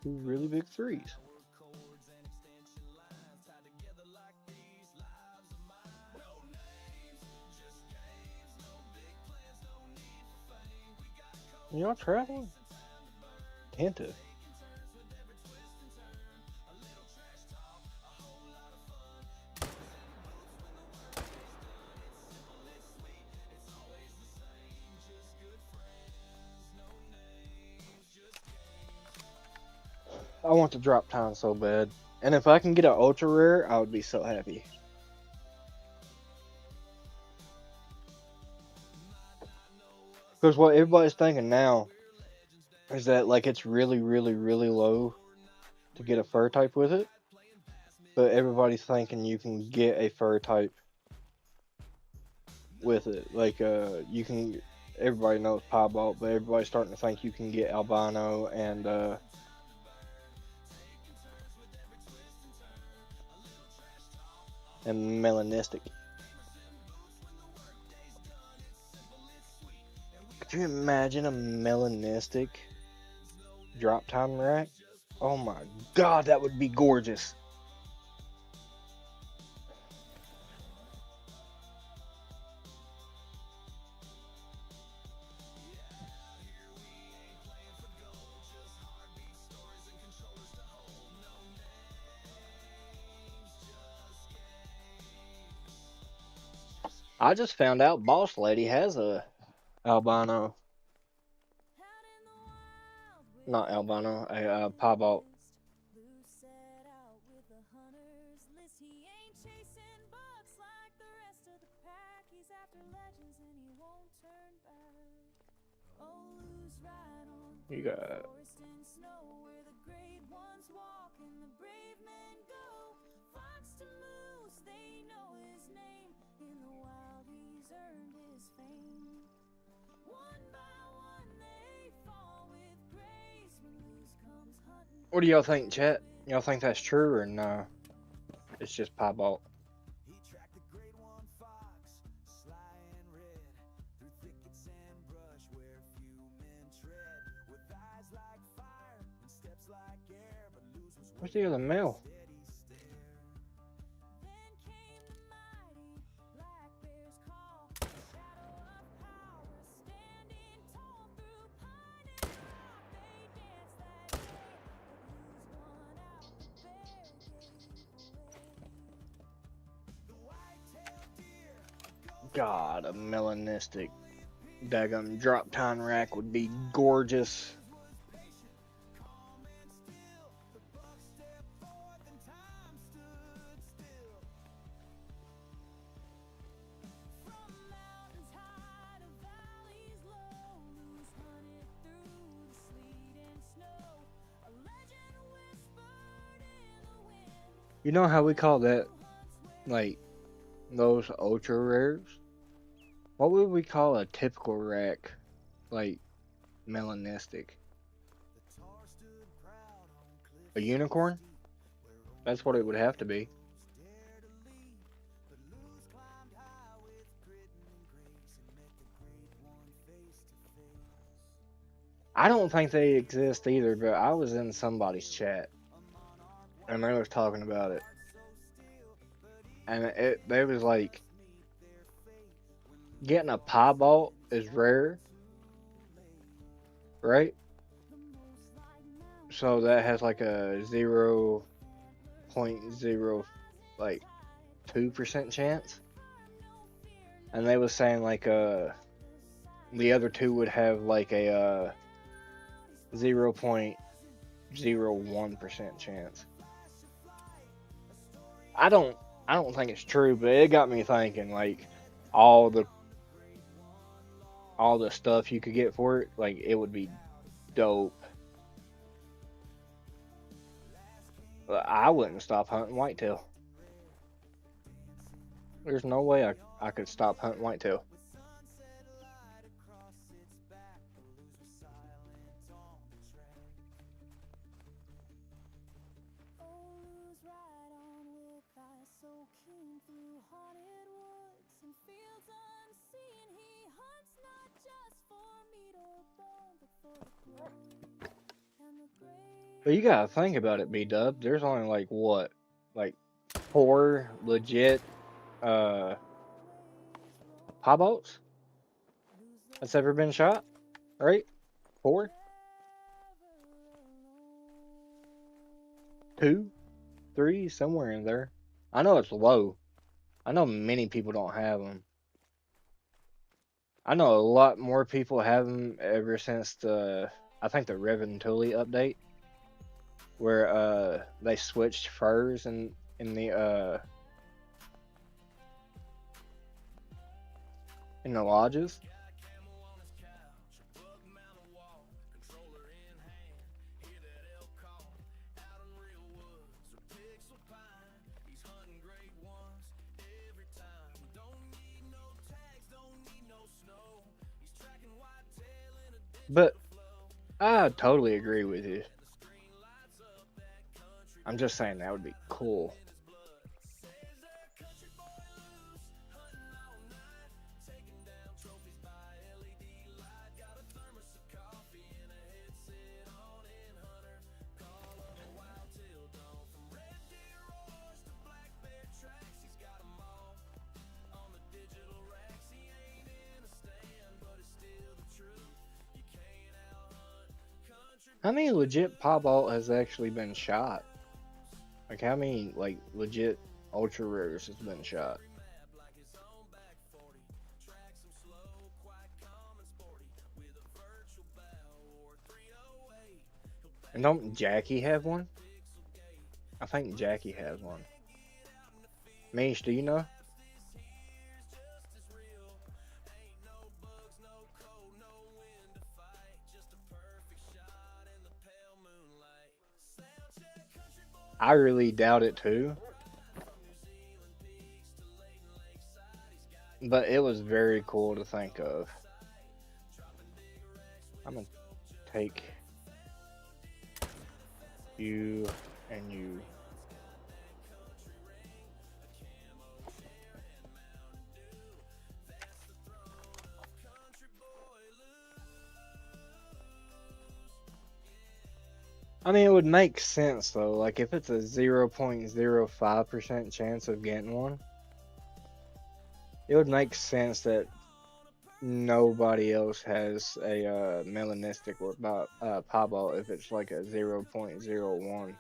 Two really big threes. Y'all traveling? Tenta. I want the drop time so bad. And if I can get an ultra rare, I would be so happy. Because what everybody's thinking now is that like it's really, really, really low to get a fur type with it. But everybody's thinking you can get a fur type with it. Like you can. Everybody knows piebald, but everybody's starting to think you can get albino and melanistic. Could you imagine a melanistic drop time rack? Oh my god, that would be gorgeous. I just found out Boss Lady has a albino. Not albino, a piebald. You got What do y'all think, chat? Y'all think that's true or no? It's just piebald. Where's the other male? God, a melanistic daggum drop time rack would be gorgeous. You know how we call that, like, those ultra rares? What would we call a typical rack, like, melanistic? A unicorn? That's what it would have to be. I don't think they exist either, but I was in somebody's chat and they was talking about it. And they was like, getting a piebald is rare, right? So that has like a 0.0 like 2% chance. And they was saying like the other two would have like a 0.01% chance. I don't think it's true, but it got me thinking, like, all the stuff you could get for it, like, it would be dope. But I wouldn't stop hunting whitetail. There's no way I could stop hunting whitetail. Oh, lose right on with eyes so keen through haunted woods and fields unseen. He hunts not just for meat or bone, but for the glory and the grace. But you gotta think about it, B-Dub. There's only like what? Like 4 legit piebald's that's ever been shot? Right? 4? 2? 3? Somewhere in there. I know it's low. I know many people don't have them. I know a lot more people have them ever since I think the Revan Tully update, where they switched furs in the lodges. But I totally agree with you. I'm just saying that would be cool. How many legit piebald has actually been shot? Like, how many, like, legit ultra rares has been shot? And don't Jackie have one? I think Jackie has one. Mish, do you know? I really doubt it too. But it was very cool to think of. I'm gonna take you and you. I mean, it would make sense though. Like, if it's a 0.05% chance of getting one, it would make sense that nobody else has a melanistic or piebald if it's like a 0.01.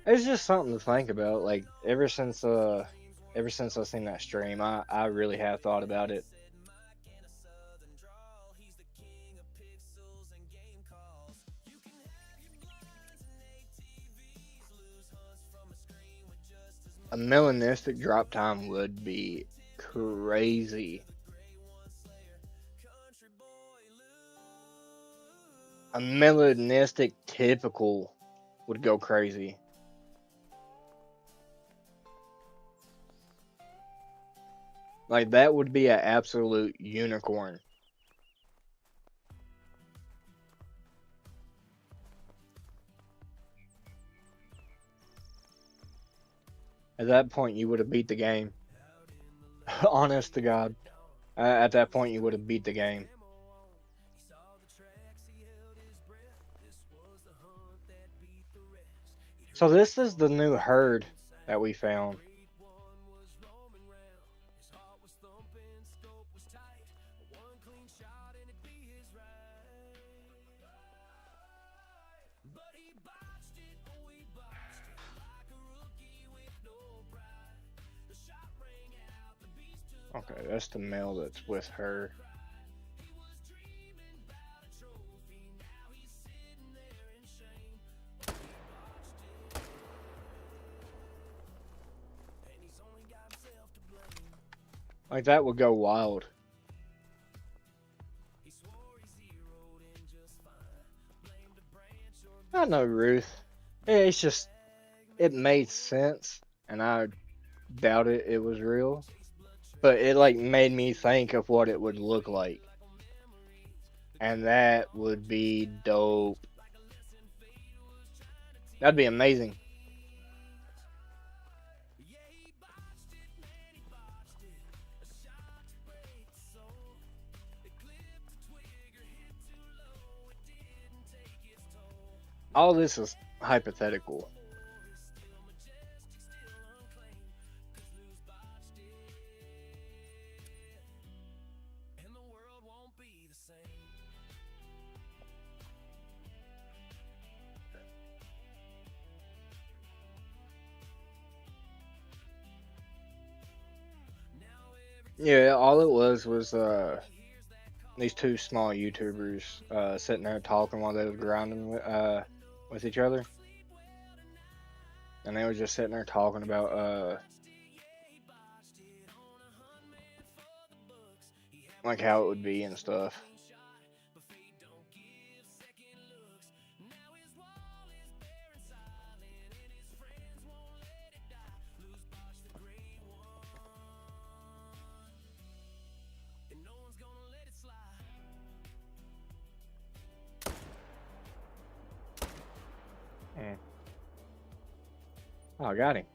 It's just something to think about. Like, ever since I seen that stream, I really have thought about it. A melanistic drop time would be crazy. A melanistic typical would go crazy. Like, that would be an absolute unicorn. At that point, you would have beat the game. Honest to God. At that point, you would have beat the game. So this is the new herd that we found. Okay, that's the male that's with her. Like that would go wild. I know Ruth. It's just it made sense, and I doubted it was real. But it like made me think of what it would look like, and that would be dope. That'd be amazing. All this is hypothetical. Yeah, all it was these two small YouTubers sitting there talking while they was grinding with each other, and they were just sitting there talking about like how it would be and stuff. Mm. Oh, I got him.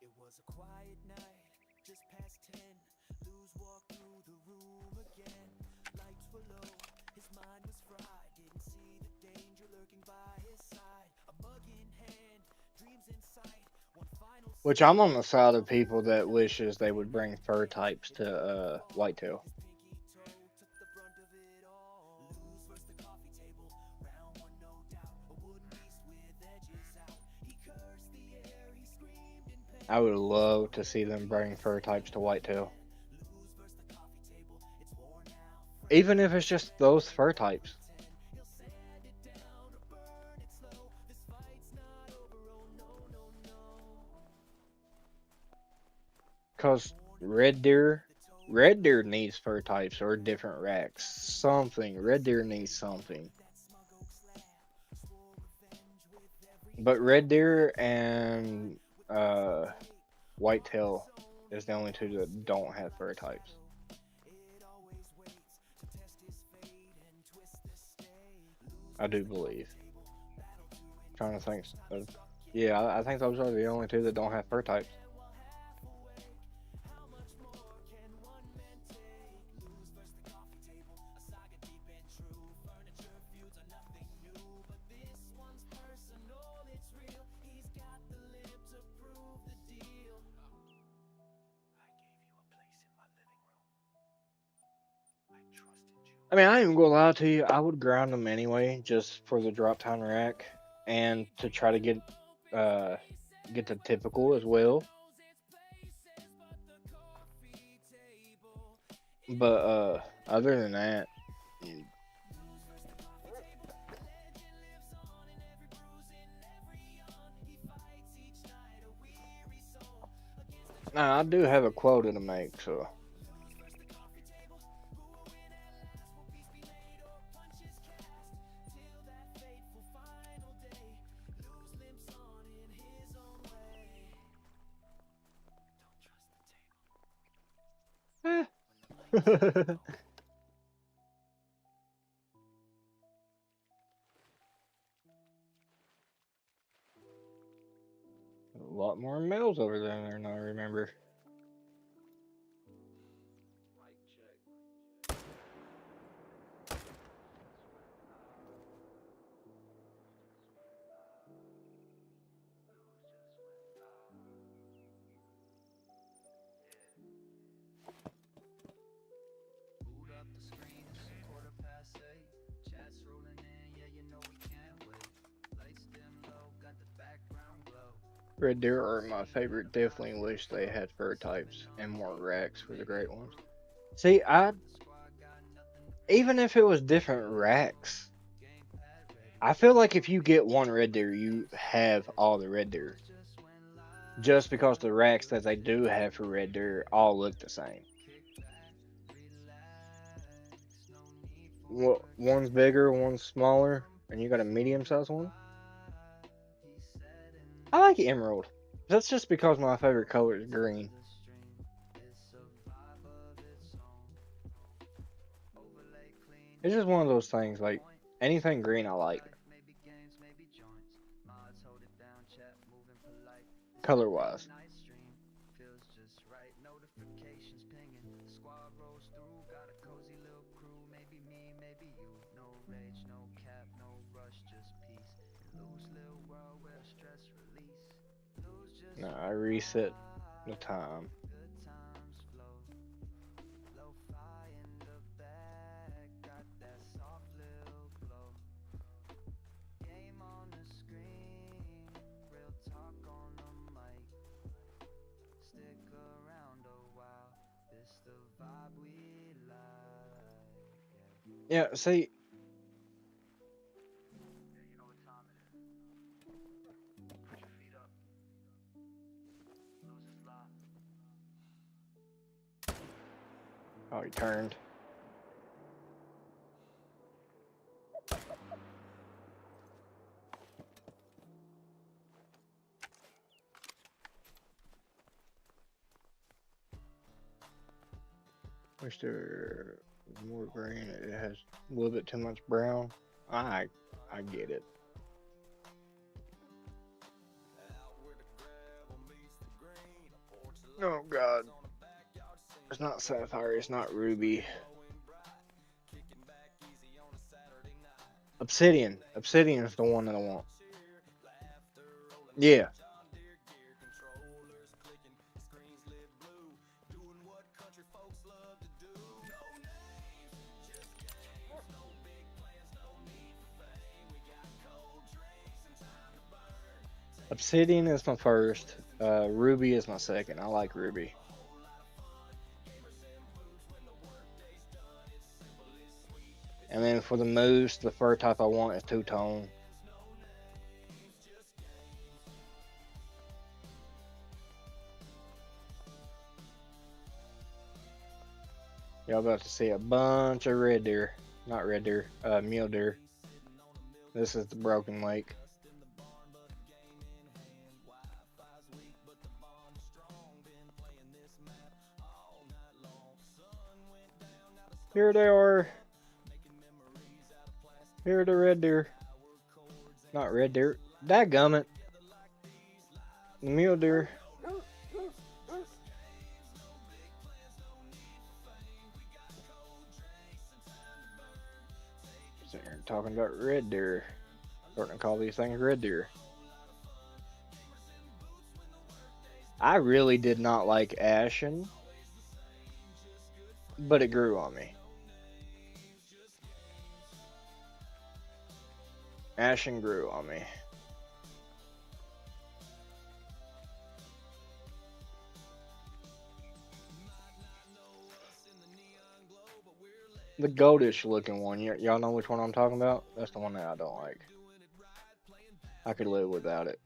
It was a quiet night, just past 10. Luz walked through the room again. Lights were low, his mind was fried. Didn't see the danger lurking by his side. A mug in hand, dreams in sight. One final Which I'm on the side of people that wishes they would bring fur types to whitetail. pinky toe took the brunt of it all. Luz versus the coffee table, round one no doubt. A wooden beast with edges out. He cursed the air, he screamed in pain. I would love to see them bring fur types to whitetail. Luz versus the coffee table, it's worn out. Even if it's just those fur types. He'll sand it down or burn it slow. This fight's not over, oh no, no, no. Cause red deer needs fur types or different racks. Something. Red deer needs something. But red deer and whitetail is the only two that don't have fur types. I do believe. Trying to think. Yeah, I think those are the only two that don't have fur types. I mean, I ain't even gonna lie to you. I would ground them anyway, just for the drop down rack, and to try to get the typical as well. But other than that, nah, I do have a quota to make, so. Eh. A lot more males over there than I remember. Boot up the screen, it's 8:15. Chats rolling in, yeah, you know we can't wait. Lights dim low, got the background Red deer are my favorite. Definitely wish they had fur types and more racks for the great ones. See, even if it was different racks, I feel like if you get one red deer, you have all the red deer. Just because the racks that they do have for red deer all look the same. One's bigger, one's smaller, and you got a medium sized one. I like emerald. That's just because my favorite color is green. It's just one of those things, like, anything green I like. Color wise. No, I reset the time. Yeah, see, oh, he turned. Wish there was more green. It has a little bit too much brown. I get it. Oh God. It's not sapphire, it's not ruby. Obsidian. Obsidian is the one that I want. Yeah. Obsidian is my first. Ruby is my second. I like ruby. And then for the moose, the fur type I want is two-tone. Y'all about to see a bunch of red deer. Not red deer, mule deer. This is the Broken Lake. Here they are. Here are the red deer. Not red deer. Dadgummit. The mule deer. Sitting here talking about red deer. Starting to call these things red deer. I really did not like ashen, but it grew on me. Ashen grew on me. The goldish looking one, y'all know which one I'm talking about? That's the one that I don't like. I could live without it.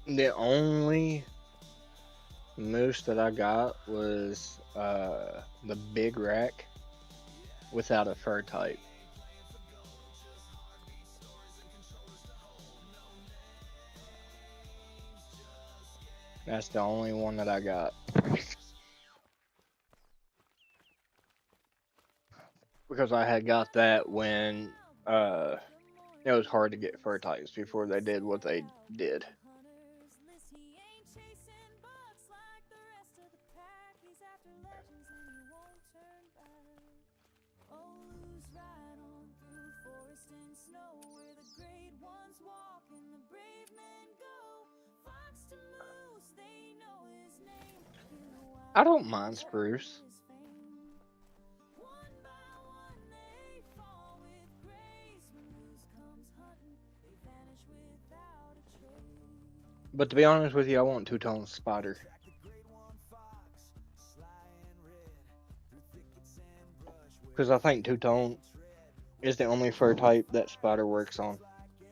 The only moose that I got was the big rack without a fur type. That's the only one that I got. Because I had got that when it was hard to get fur types before they did what they did. I don't mind spruce. One by one they fall with grace. When news comes hunting, they vanish without a trace. But to be honest with you, I want two-tone spider. Because I think two-tone is the only fur type that spider works on. Then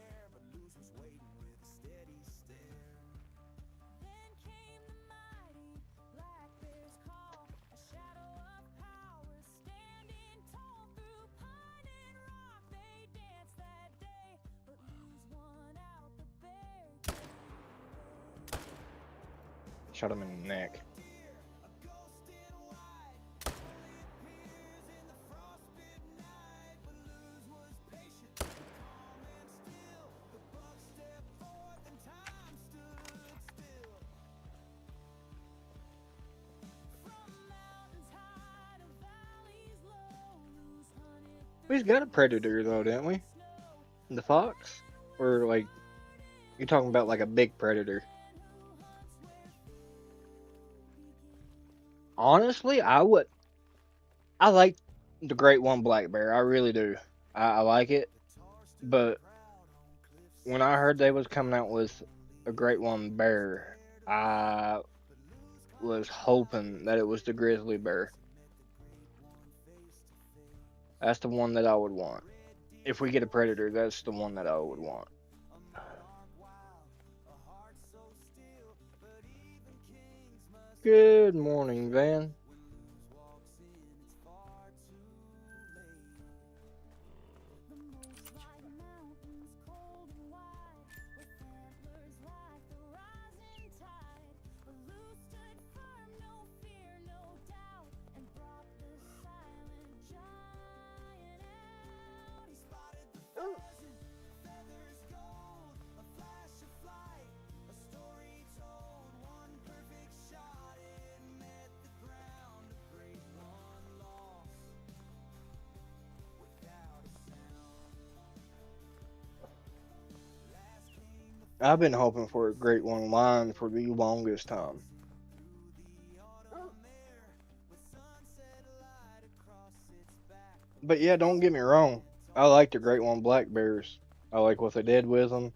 came the mighty black bear's call, a shadow of power standing tall through pine and rock. They danced that day, but lose one out. The bear gave way. Shot him in the neck. We got a predator though, didn't we? The fox? Or like, you're talking about like a big predator. Honestly, I like the great one black bear. I really do. I like it. But when I heard they was coming out with a great one bear, I was hoping that it was the grizzly bear. That's the one that I would want. If we get a predator, that's the one that I would want. Good morning, Van. The most like mountains, cold and wide, with antlers like the rising tide. But Lou stood firm, no fear, no doubt, and brought the silent giant out. He spotted the pheasant, feathers gold, a flash of flight, a story told, one perfect shot. It met the ground, a great one lost without a sound. I've been hoping for a great one line for the longest time. But yeah, don't get me wrong. I like the great one black bears. I like what they did with them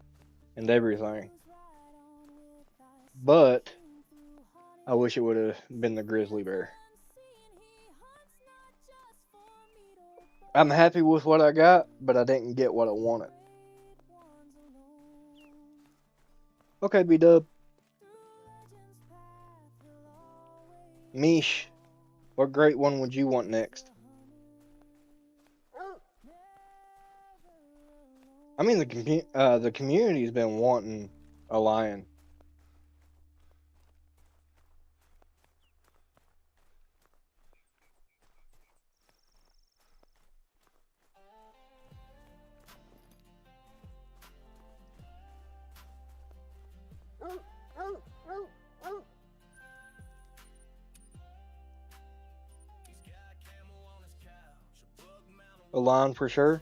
and everything. But I wish it would have been the grizzly bear. I'm happy with what I got, but I didn't get what I wanted. Okay, B-Dub. Mish, what great one would you want next? I mean, the community's been wanting a lion. A lion for sure.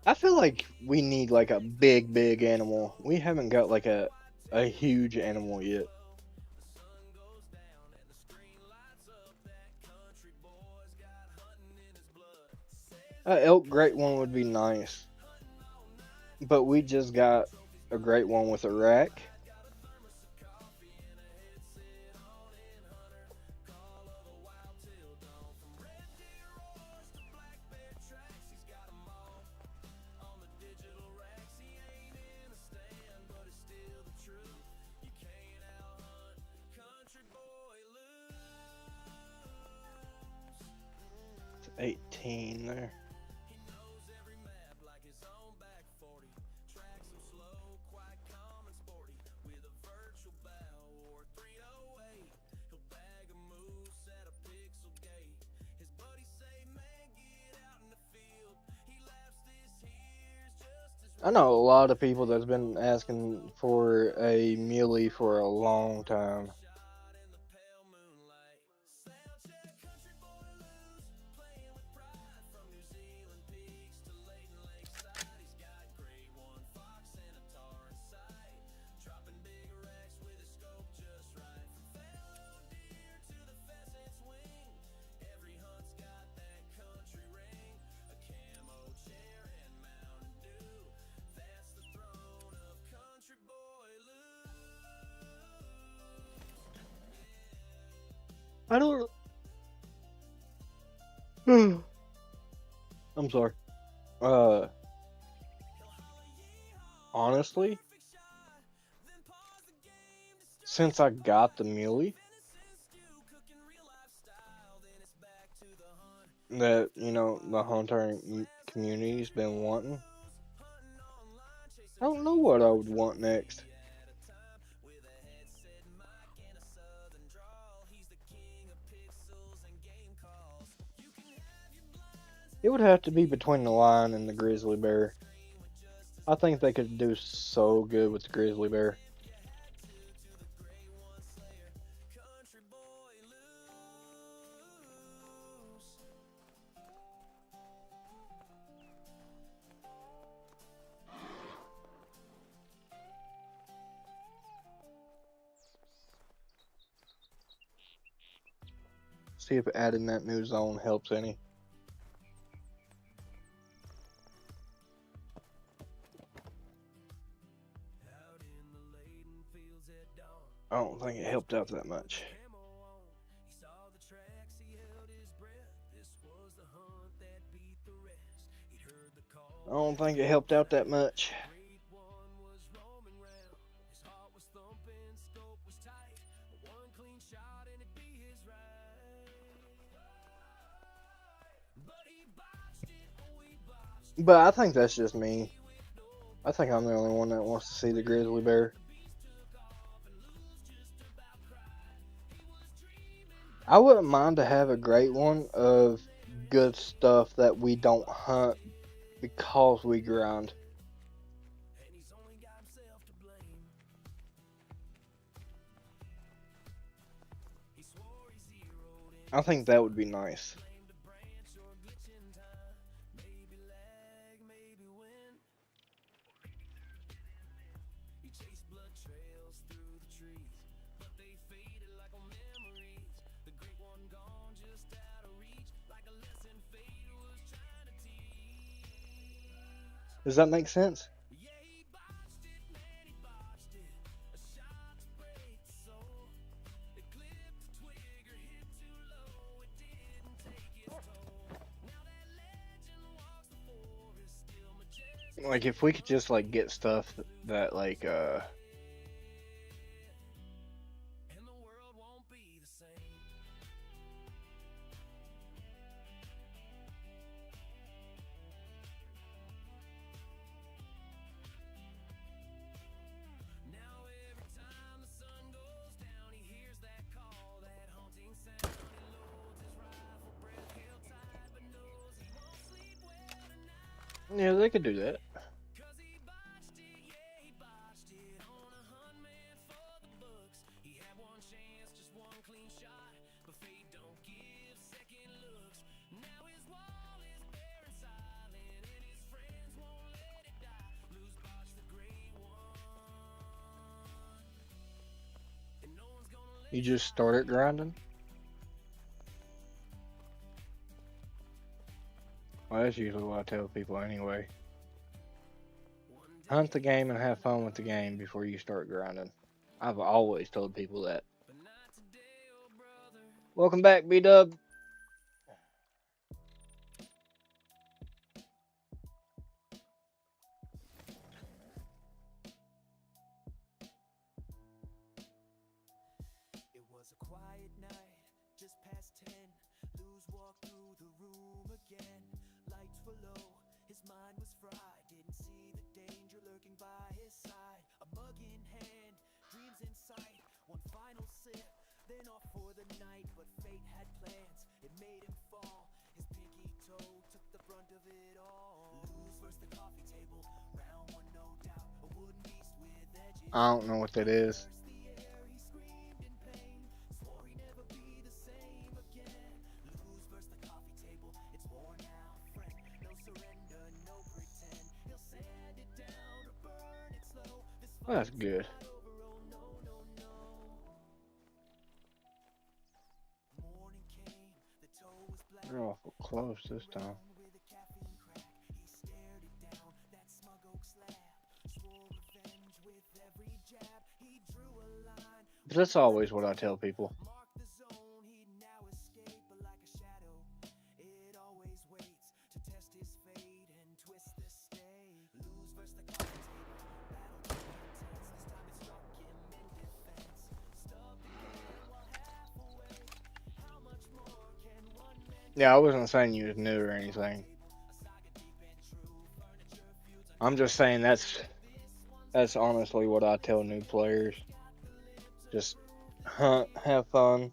I feel like we need like a big animal. We haven't got like a huge animal yet. A elk great one would be nice. But we just got a great one with a rack. It's 18 there. I know a lot of people that's been asking for a Muley for a long time. I don't. I'm sorry. Uh, honestly, since I got the Muley, that the hunter community's been wanting, I don't know what I would want next. It would have to be between the lion and the grizzly bear. I think they could do so good with the grizzly bear. See if adding that new zone helps any. I don't think it helped out that much. I don't think it helped out that much. But I think that's just me. I think I'm the only one that wants to see the grizzly bear. I wouldn't mind to have a great one of good stuff that we don't hunt because we grind. I think that would be nice. Does that make sense? Like if we could just like get stuff that like yeah, they could do that. You just started grinding? Well, that's usually what I tell people anyway. Hunt the game and have fun with the game before you start grinding. I've always told people that. Welcome back, B-Dub. It was a quiet night, just past 10. Luz walked through the room again. Lights were low, his mind was fried. Didn't see the danger lurking by his side. A mug in hand, dreams in sight. One final sip, then off for the night. But fate had plans, it made him fall. His pinky toe took the brunt of it all. Luz versus the coffee table, round one no doubt. A wooden beast with edges. I don't know what that is. Well, that's good. They're awful close this time. But that's always what I tell people. Yeah, I wasn't saying you was new or anything. I'm just saying that's honestly what I tell new players. Just hunt, have fun.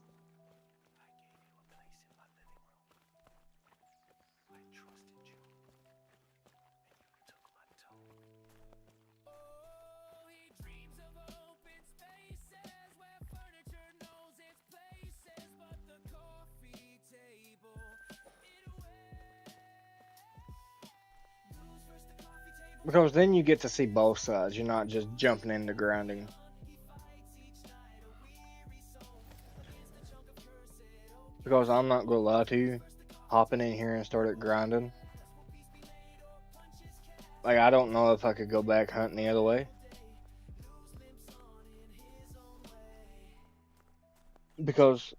Because then you get to see both sides. You're not just jumping into grinding. Because I'm not gonna lie to you, hopping in here and started grinding. Like I don't know if I could go back hunting the other way. Because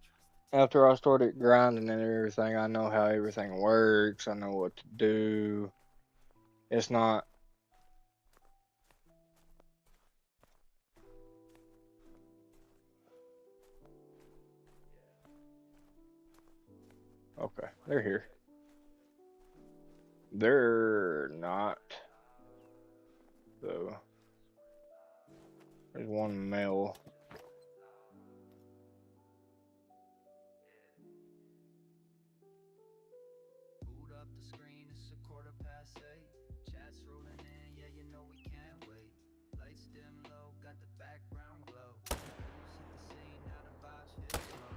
after I started grinding and everything, I know how everything works. I know what to do. It's not. Okay, they're here. They're not, though. There's one male. Boot up the screen, it's 8:15. Chat's rolling in, yeah, you know we can't wait. Lights dim low, got the background glow. News hit the scene, now the vibes feel slow.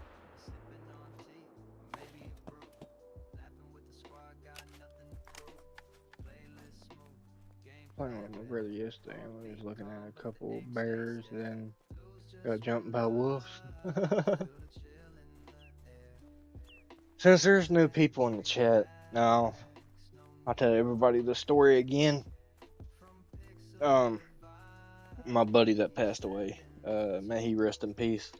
Sipping on tea, or maybe a brew. Laughing with the squad, got nothing to prove. Playlist smooth, Playing gameplay with my lit. brother yesterday, and we was Heartbeat looking at calm, a but the couple ink stays bears. still. Then Blues got just jumped run by wolves. love. Feel the chill in the air. Since there's new people in the chat now, Relax, no I'll need tell everybody the story again. from pixel Um, my vibes. buddy that passed away. May he rest in peace.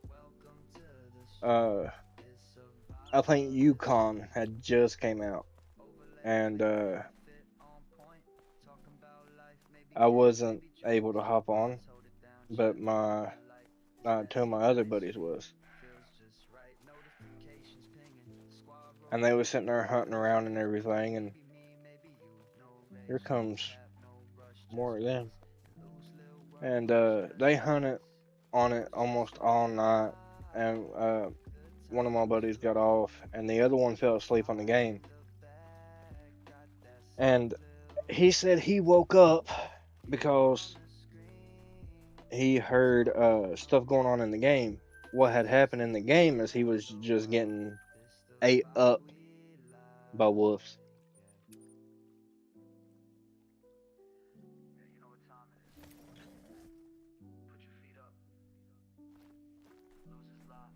Welcome to the street. Uh, It's a I vibe. think Yukon had just came out, Overlay and clean, fit on point. Talking about life, maybe I games, wasn't maybe able to joints. hop on, Mods hold it down, but chat moving my polite. This that two of my late other night buddies stream was, feels just right. Notifications pinging, squad and they rolling was in. sitting there Yeah, you hunting know we around and can't wait. everything, and Maybe me, maybe you. No here rage, no comes cap, no rush. more Just of them. breeze and lose little worries. And Just they peace. hunted on it Just almost all night, and good one of my times, buddies got good off, and the vibes. other one fell asleep on the I game. look back, got that same And little he said he woke up on because the screen. he heard stuff going on in the game. What had happened in the game is he was just getting This the ate vibe up we by wolves. like. Yeah, you know what time it is. Put your feet up. Lose his life.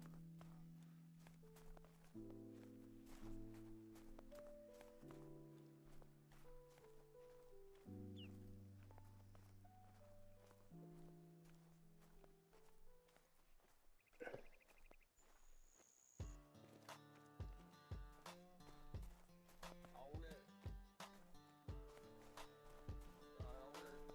On it. On it.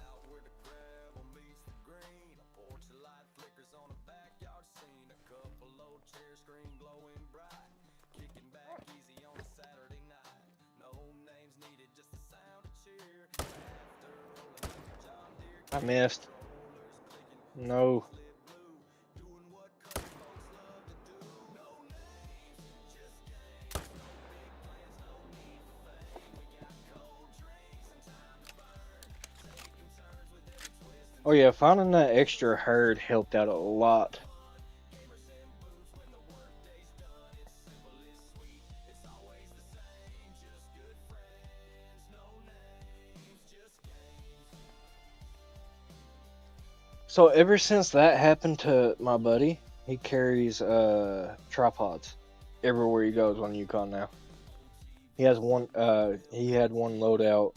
Out where the gravel meets the green. A porch of light flickers on a backyard scene. A couple old chairs screen glowing bright. Kicking back easy on a Saturday night. No names needed, just the sound of cheer. After rolling up the John Deere I gear. missed. Controllers clicking, No. screens lit blue. Doing what country folks love to do. No names, just games. No big plans, no need for fame. We got cold drinks and time to burn. Taking turns with every twist and Oh yeah, finding that extra herd helped out a lot. gamers in boots when the workday's done. It's simple, it's sweet, it's always the same. Just good friends, no names, just games. So ever since that happened to my buddy, he carries tripods everywhere he goes on Yukon now. He has one he had one loadout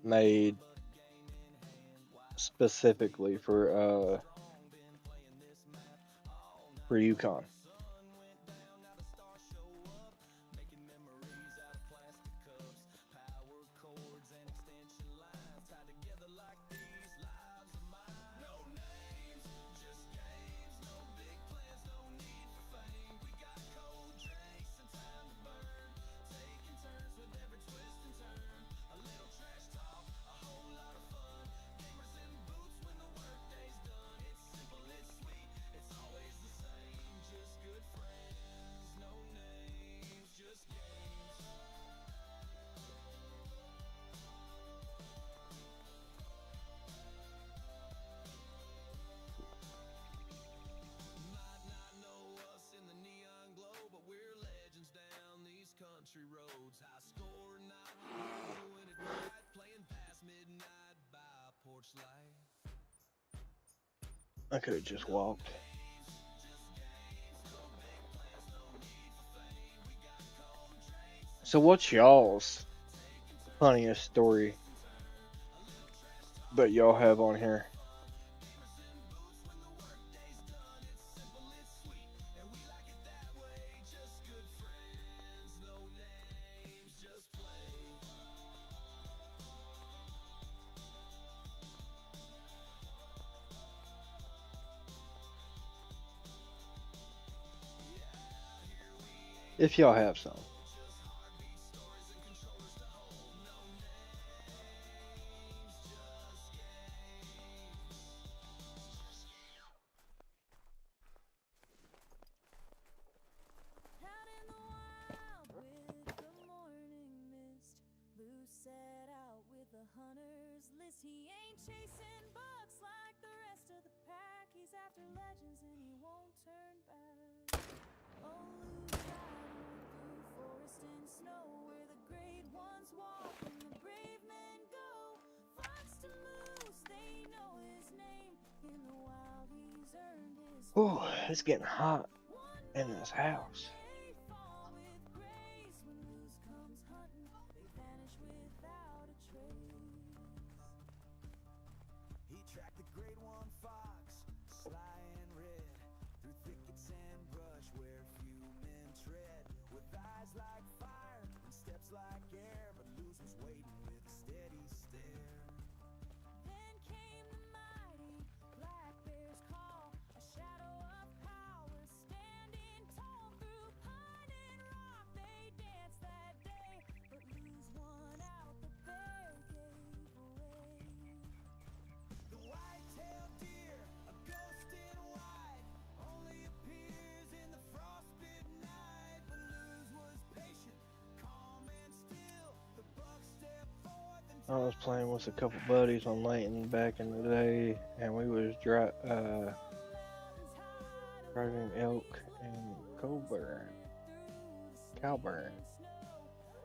made specifically for Yukon. Making memories out of plastic cups. Power cords and extension lines tied together like these lives of mine. No names, just games. No big plans, no need for fame. country roads. High score not doing it right, playing past midnight by porch light. I could have just walked. So what's y'all's funniest story that y'all have on here? If y'all have some. Out in the wild with the morning mist, Lou set out with the hunter's list. He ain't chasing bucks like the rest of the pack. He's after legends and he won't turn back. Oh, Lou's riding through forest and snow, where the great ones walk and the brave men go. Fox to moose, they know his name. In the wild he's earned his Ooh, it's getting hot in this house. they fall with grace. When Luz comes hunting, they vanish without a trace. He tracked the great one fox, sly and red, through thickets and brush where few men tread. With eyes like fire and steps like air, but Luz was waiting with a steady stare. Then came the mighty black bear's call, a shadow of power standing tall through pine and rock. They danced that day, but Luz won out. The bear gave away. The white-tailed deer, a ghost in white, only appears in the frostbitten night. But Luz was patient, calm and still. The buck stepped forth and I was playing with a couple buddies on Layton back in the day, and we was driving elk and cowburn,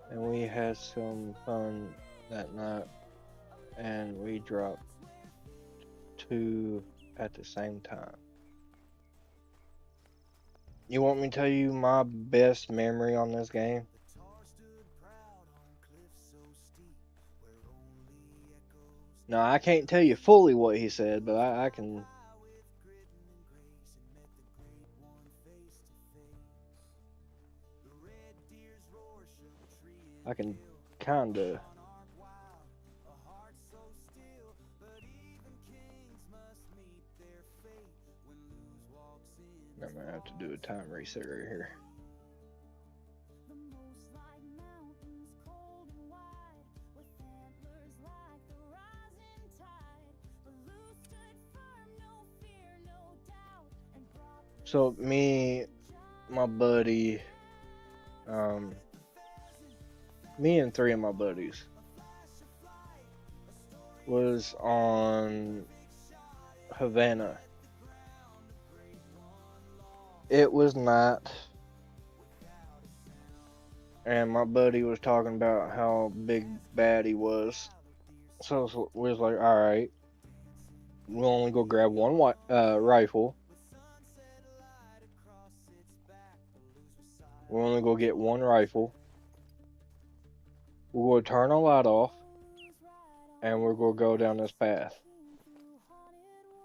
and we had some fun that night, and we dropped two at the same time. You want me to tell you my best memory on this game? the tar stood proud on cliffs so steep, where only echoes No, I can't tell you fully what he said, but I can. fly with grit and grace, and met the great one face to face. The red deer's roar shook tree and I can hill. kinda. Monarch wild, a heart so still, but even kings must meet their fate when Luz walks in. I'm gonna have to do a time reset right here. The most like mountains, cold and wide, with antlers like the rising tide. But Luz stood firm, no fear, no doubt, and brought the So me, my buddy, me and three of my buddies was on Havana. It was night, and my buddy was talking about how big bad he was. So we was like, all right, we'll only go grab one rifle. We'll only go get one rifle. We'll go turn the light off, and we're gonna go down this path.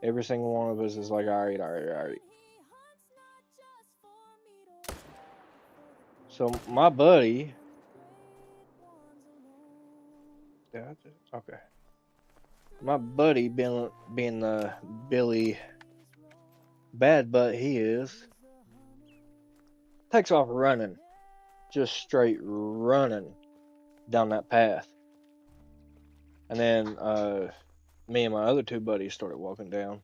Every single one of us is like, all right, all right, all right. So my buddy, okay. My buddy, being the Billy bad butt he is, takes off running, just straight running down that path. And then me and my other two buddies started walking down.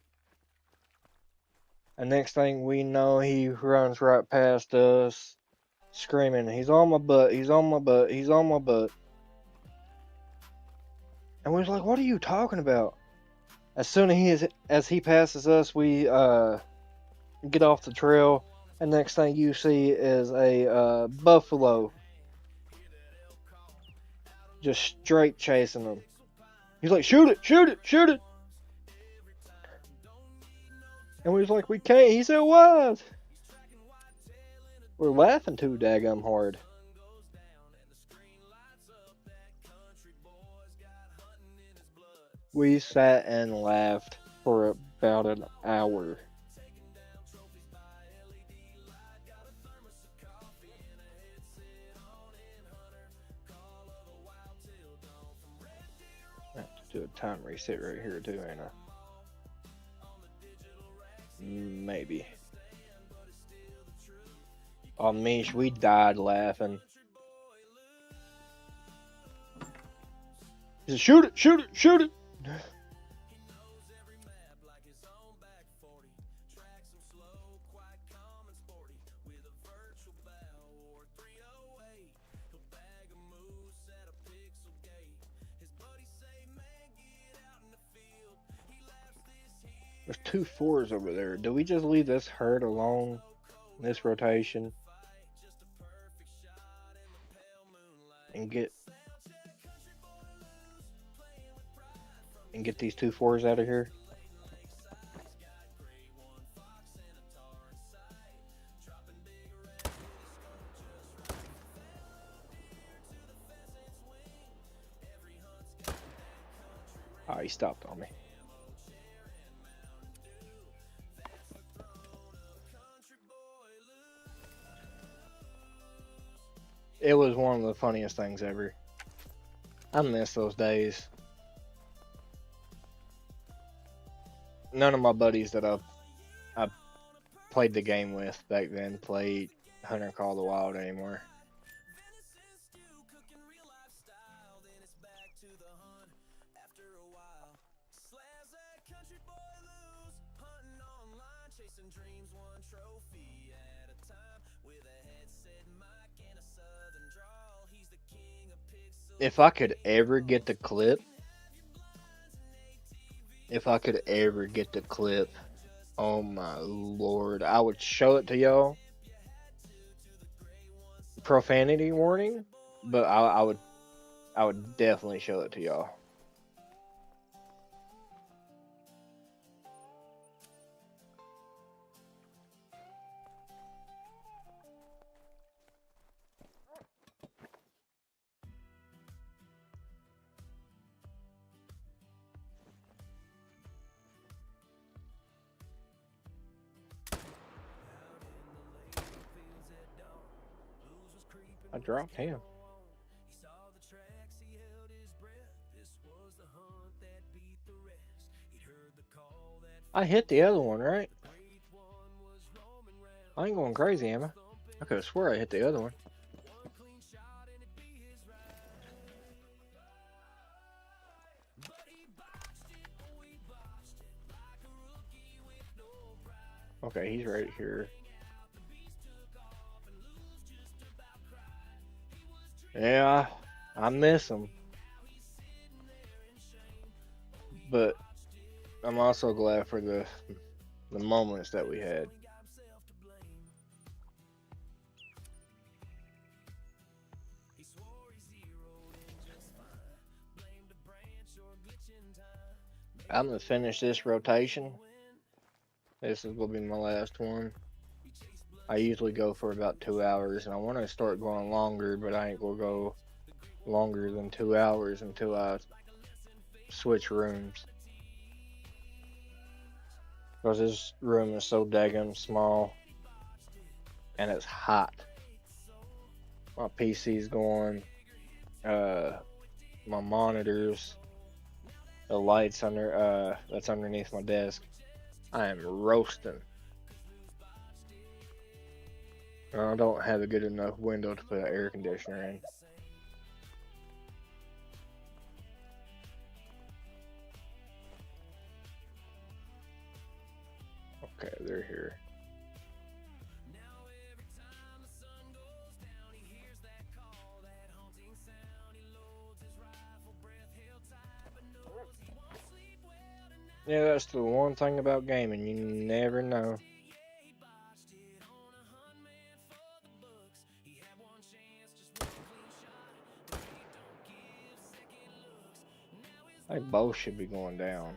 And next thing we know, he runs right past us, screaming, "He's on my butt, he's on my butt, he's on my butt." And we was like, "What are you talking about?" As soon as he passes us, we get off the trail, and next thing you see is a buffalo just straight chasing him. He's like, shoot it, shoot it, shoot it. And we was like, we can't. He said, what? We're laughing too daggum hard. We sat and laughed for about an hour. I have to do a time reset right here too, ain't I? Maybe. Oh, Mish, we died laughing. He said, shoot it, shoot it, shoot it. There's 2 4s over there. Do we just leave this herd alone? This rotation? And get these 2 4s out of here? Oh, he stopped on me. It was one of the funniest things ever. I miss those days. None of my buddies that I played the game with back then played Hunter Call of the Wild anymore. If I could ever get the clip, oh my lord, I would show it to y'all. Profanity warning, but I would definitely show it to y'all. I dropped him. I hit the other one, right? I ain't going crazy, am I? I could have swore I hit the other one. Okay, he's right here. Yeah, I miss him. But I'm also glad for the moments that we had. I'm gonna finish this rotation. This is gonna be my last one. I usually go for about 2 hours, and I want to start going longer, but I ain't gonna go longer than 2 hours until I switch rooms. Because this room is so daggum small, and it's hot. My PC's going, my monitors, the lights under that's underneath my desk. I am roasting. I don't have a good enough window to put an air conditioner in. Okay, they're here. Yeah, that's the one thing about gaming, you never know. They both should be going down.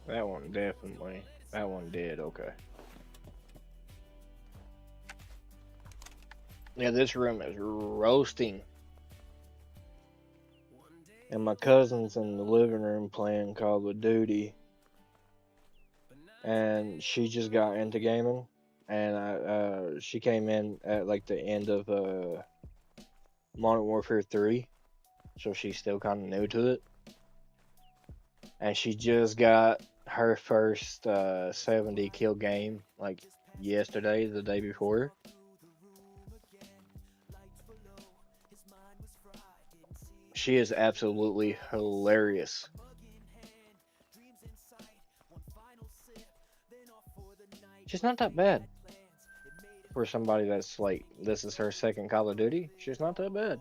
That one definitely. That one did. Okay. Yeah, this room is roasting. And my cousin's in the living room playing Call of Duty. And she just got into gaming. And she came in at like the end of Modern Warfare 3. So she's still kind of new to it. And she just got her first 70 kill game like yesterday, the day before. She is absolutely hilarious. She's not that bad for somebody that's like, this is her second Call of Duty. She's not that bad.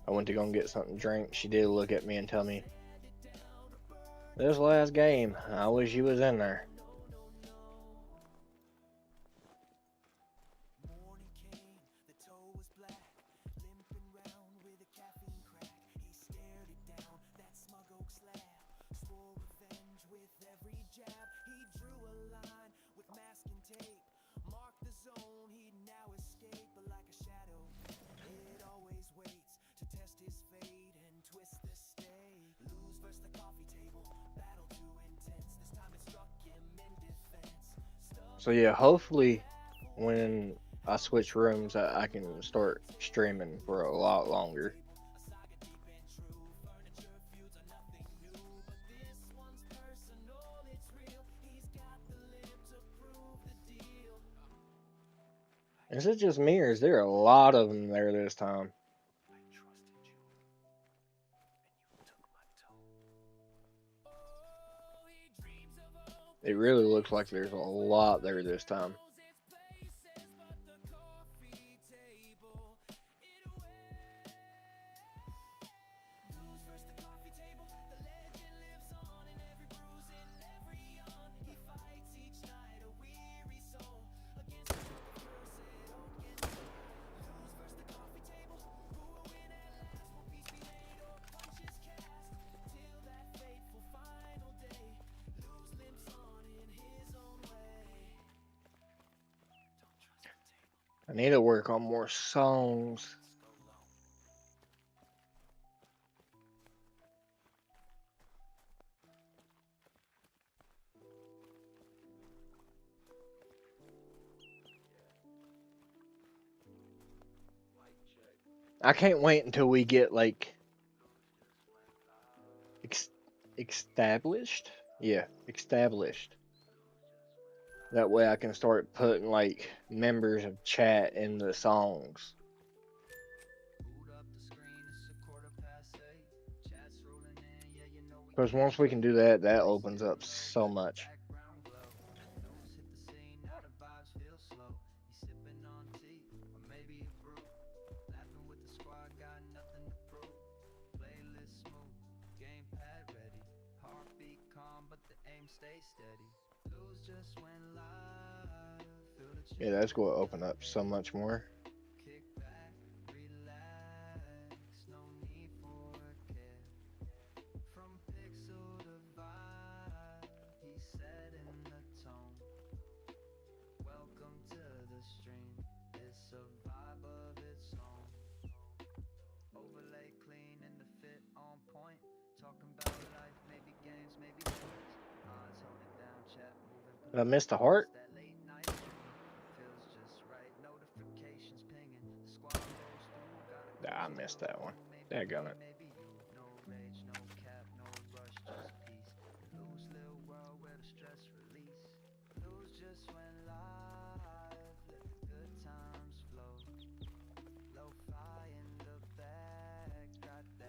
I went to go and get something to drink. She did look at me and tell me, this last game, I wish you was in there. So yeah, hopefully when I switch rooms, I can start streaming for a lot longer. Is it just me, or is there a lot of them there this time? It really looks like there's a lot there this time. I need to work on more songs. I can't wait until we get like established. Yeah, established. That way I can start putting like members of chat in the songs. Because once we can do that, that opens up so much. Yeah, that's going to open up so much more. Did I miss the heart? Nah, I missed that one. Dadgummit.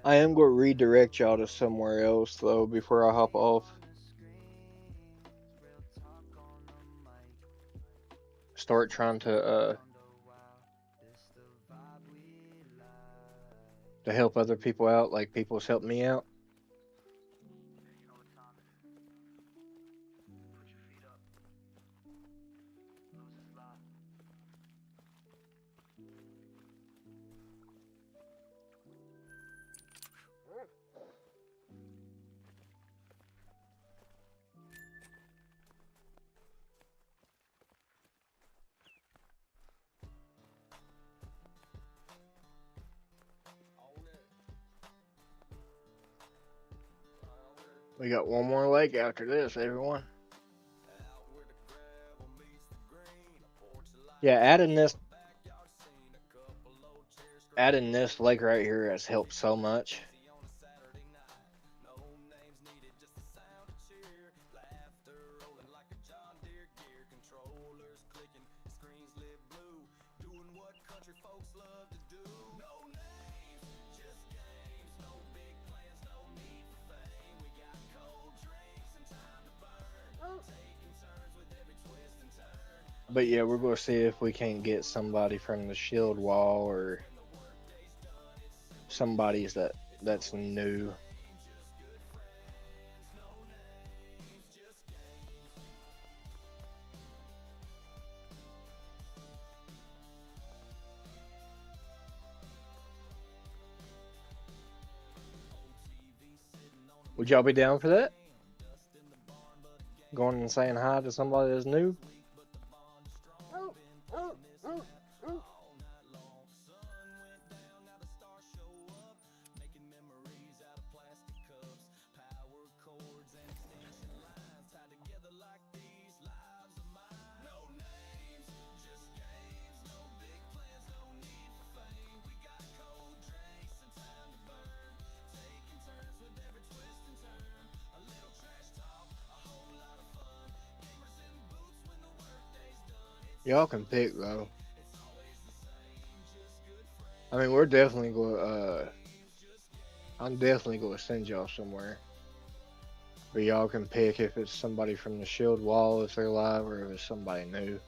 I am going to redirect y'all to somewhere else though before I hop off. Start trying to to help other people out, like people's helped me out. You know what time it is. Put your feet up. Lose his lot. We got one more leg after this, everyone. Yeah, adding this lake right here has helped so much. But yeah, we're gonna see if we can get somebody from the shield wall or somebody's that's new. Would y'all be down for that? Going and saying hi to somebody that's new? Y'all can pick though. I mean, we're definitely going. I'm definitely going to send y'all somewhere. But y'all can pick if it's somebody from the shield wall if they're live or if it's somebody new.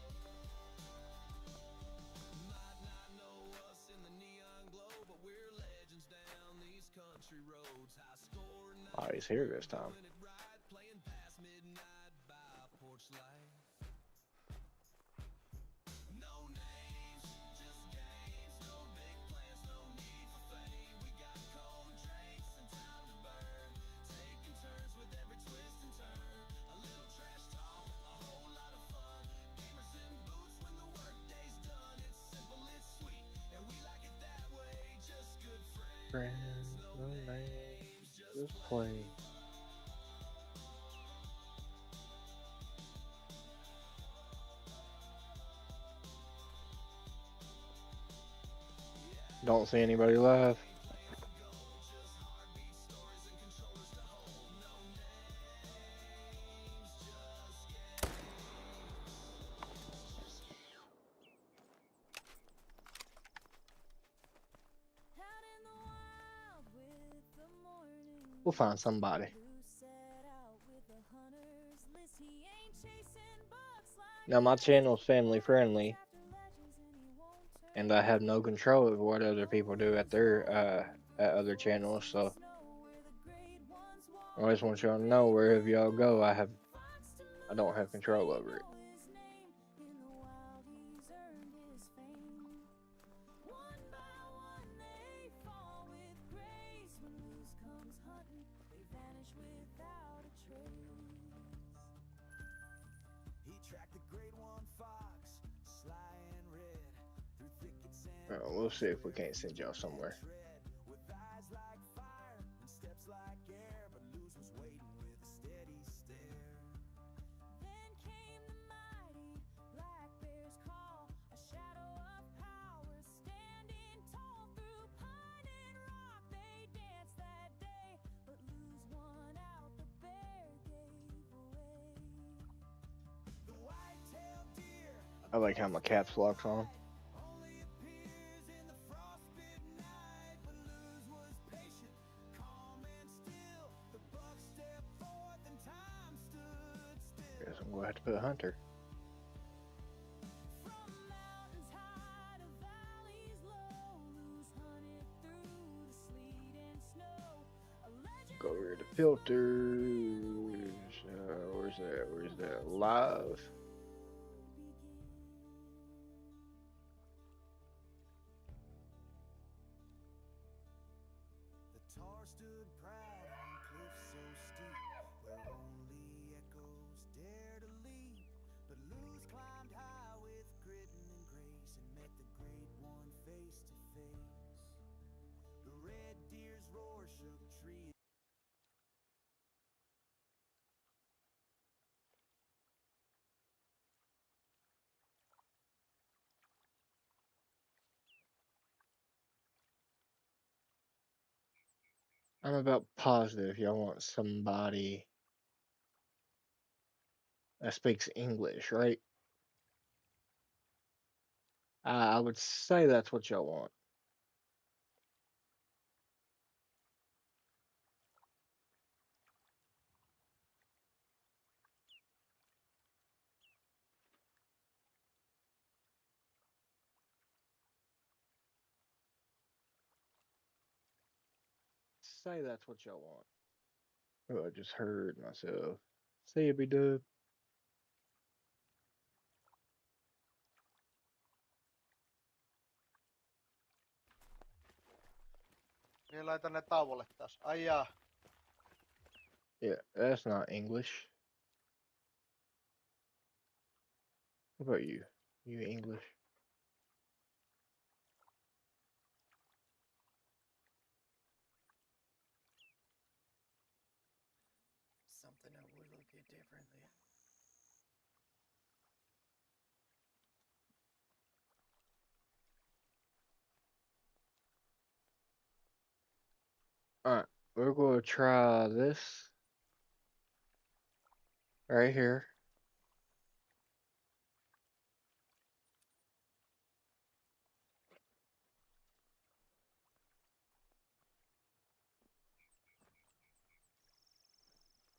Oh, he's here this time. Friends, no names, just play. Don't see anybody live. Out in the wild with the morning We'll find somebody. who set out with the hunter's list. He ain't chasing bucks like Now my channel's family friendly, after legends, and he won't turn and I have no control of what other people do at their at other channels. So snow where the great ones walk. I always want y'all to know wherever y'all go, I don't have control over it. Know his name in the wild, he's earned his fame. One by one they fall with grace. When loose comes hunting, they vanish without a trace. He tracked the great one fox, sly and red, through thickets and We'll see if we can't send y'all somewhere. tread, with eyes like fire and steps like air. But Luz was waiting with a steady stare. Then came the mighty black bear's call, a shadow of power standing tall through pine and rock. They danced that day, but lose one out, the bear gave away. The white-tailed deer I like how my caps lock's on. only appears in the frostbitten night. But Luz was patient, calm and still. The buck stepped forth and time stood still. Guess I'm gonna have to put Hunter. From mountains high to valleys low, lose hunted through the filters. Where's that? Where's that? Live. The tar stood proud on cliffs so steep, where only echoes dare to leap. But Luz climbed high with grit and grace, and met the great one face to face. The red deer's roar shook trees. I'm about positive y'all want somebody that speaks English, right? I would say that's what y'all want. Say that's what y'all want. Oh, I just heard myself. See it be dub. Niin laitan ne tauolle taas. Ai jaa. Yeah, that's not English. What about you? You English? Something I would look at differently. Alright, we're gonna try this right here.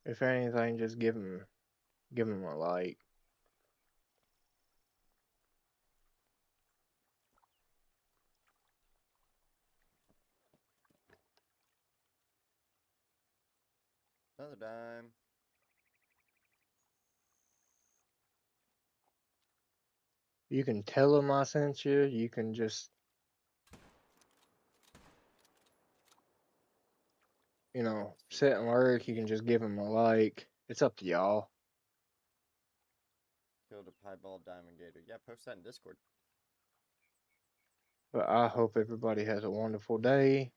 If anything, just give him a like. Another dime. You can tell him I sent you. You can just, sit and lurk. You can just give him a like. It's up to y'all. Killed a piebald diamond gator. Yeah, post that in Discord. But I hope everybody has a wonderful day.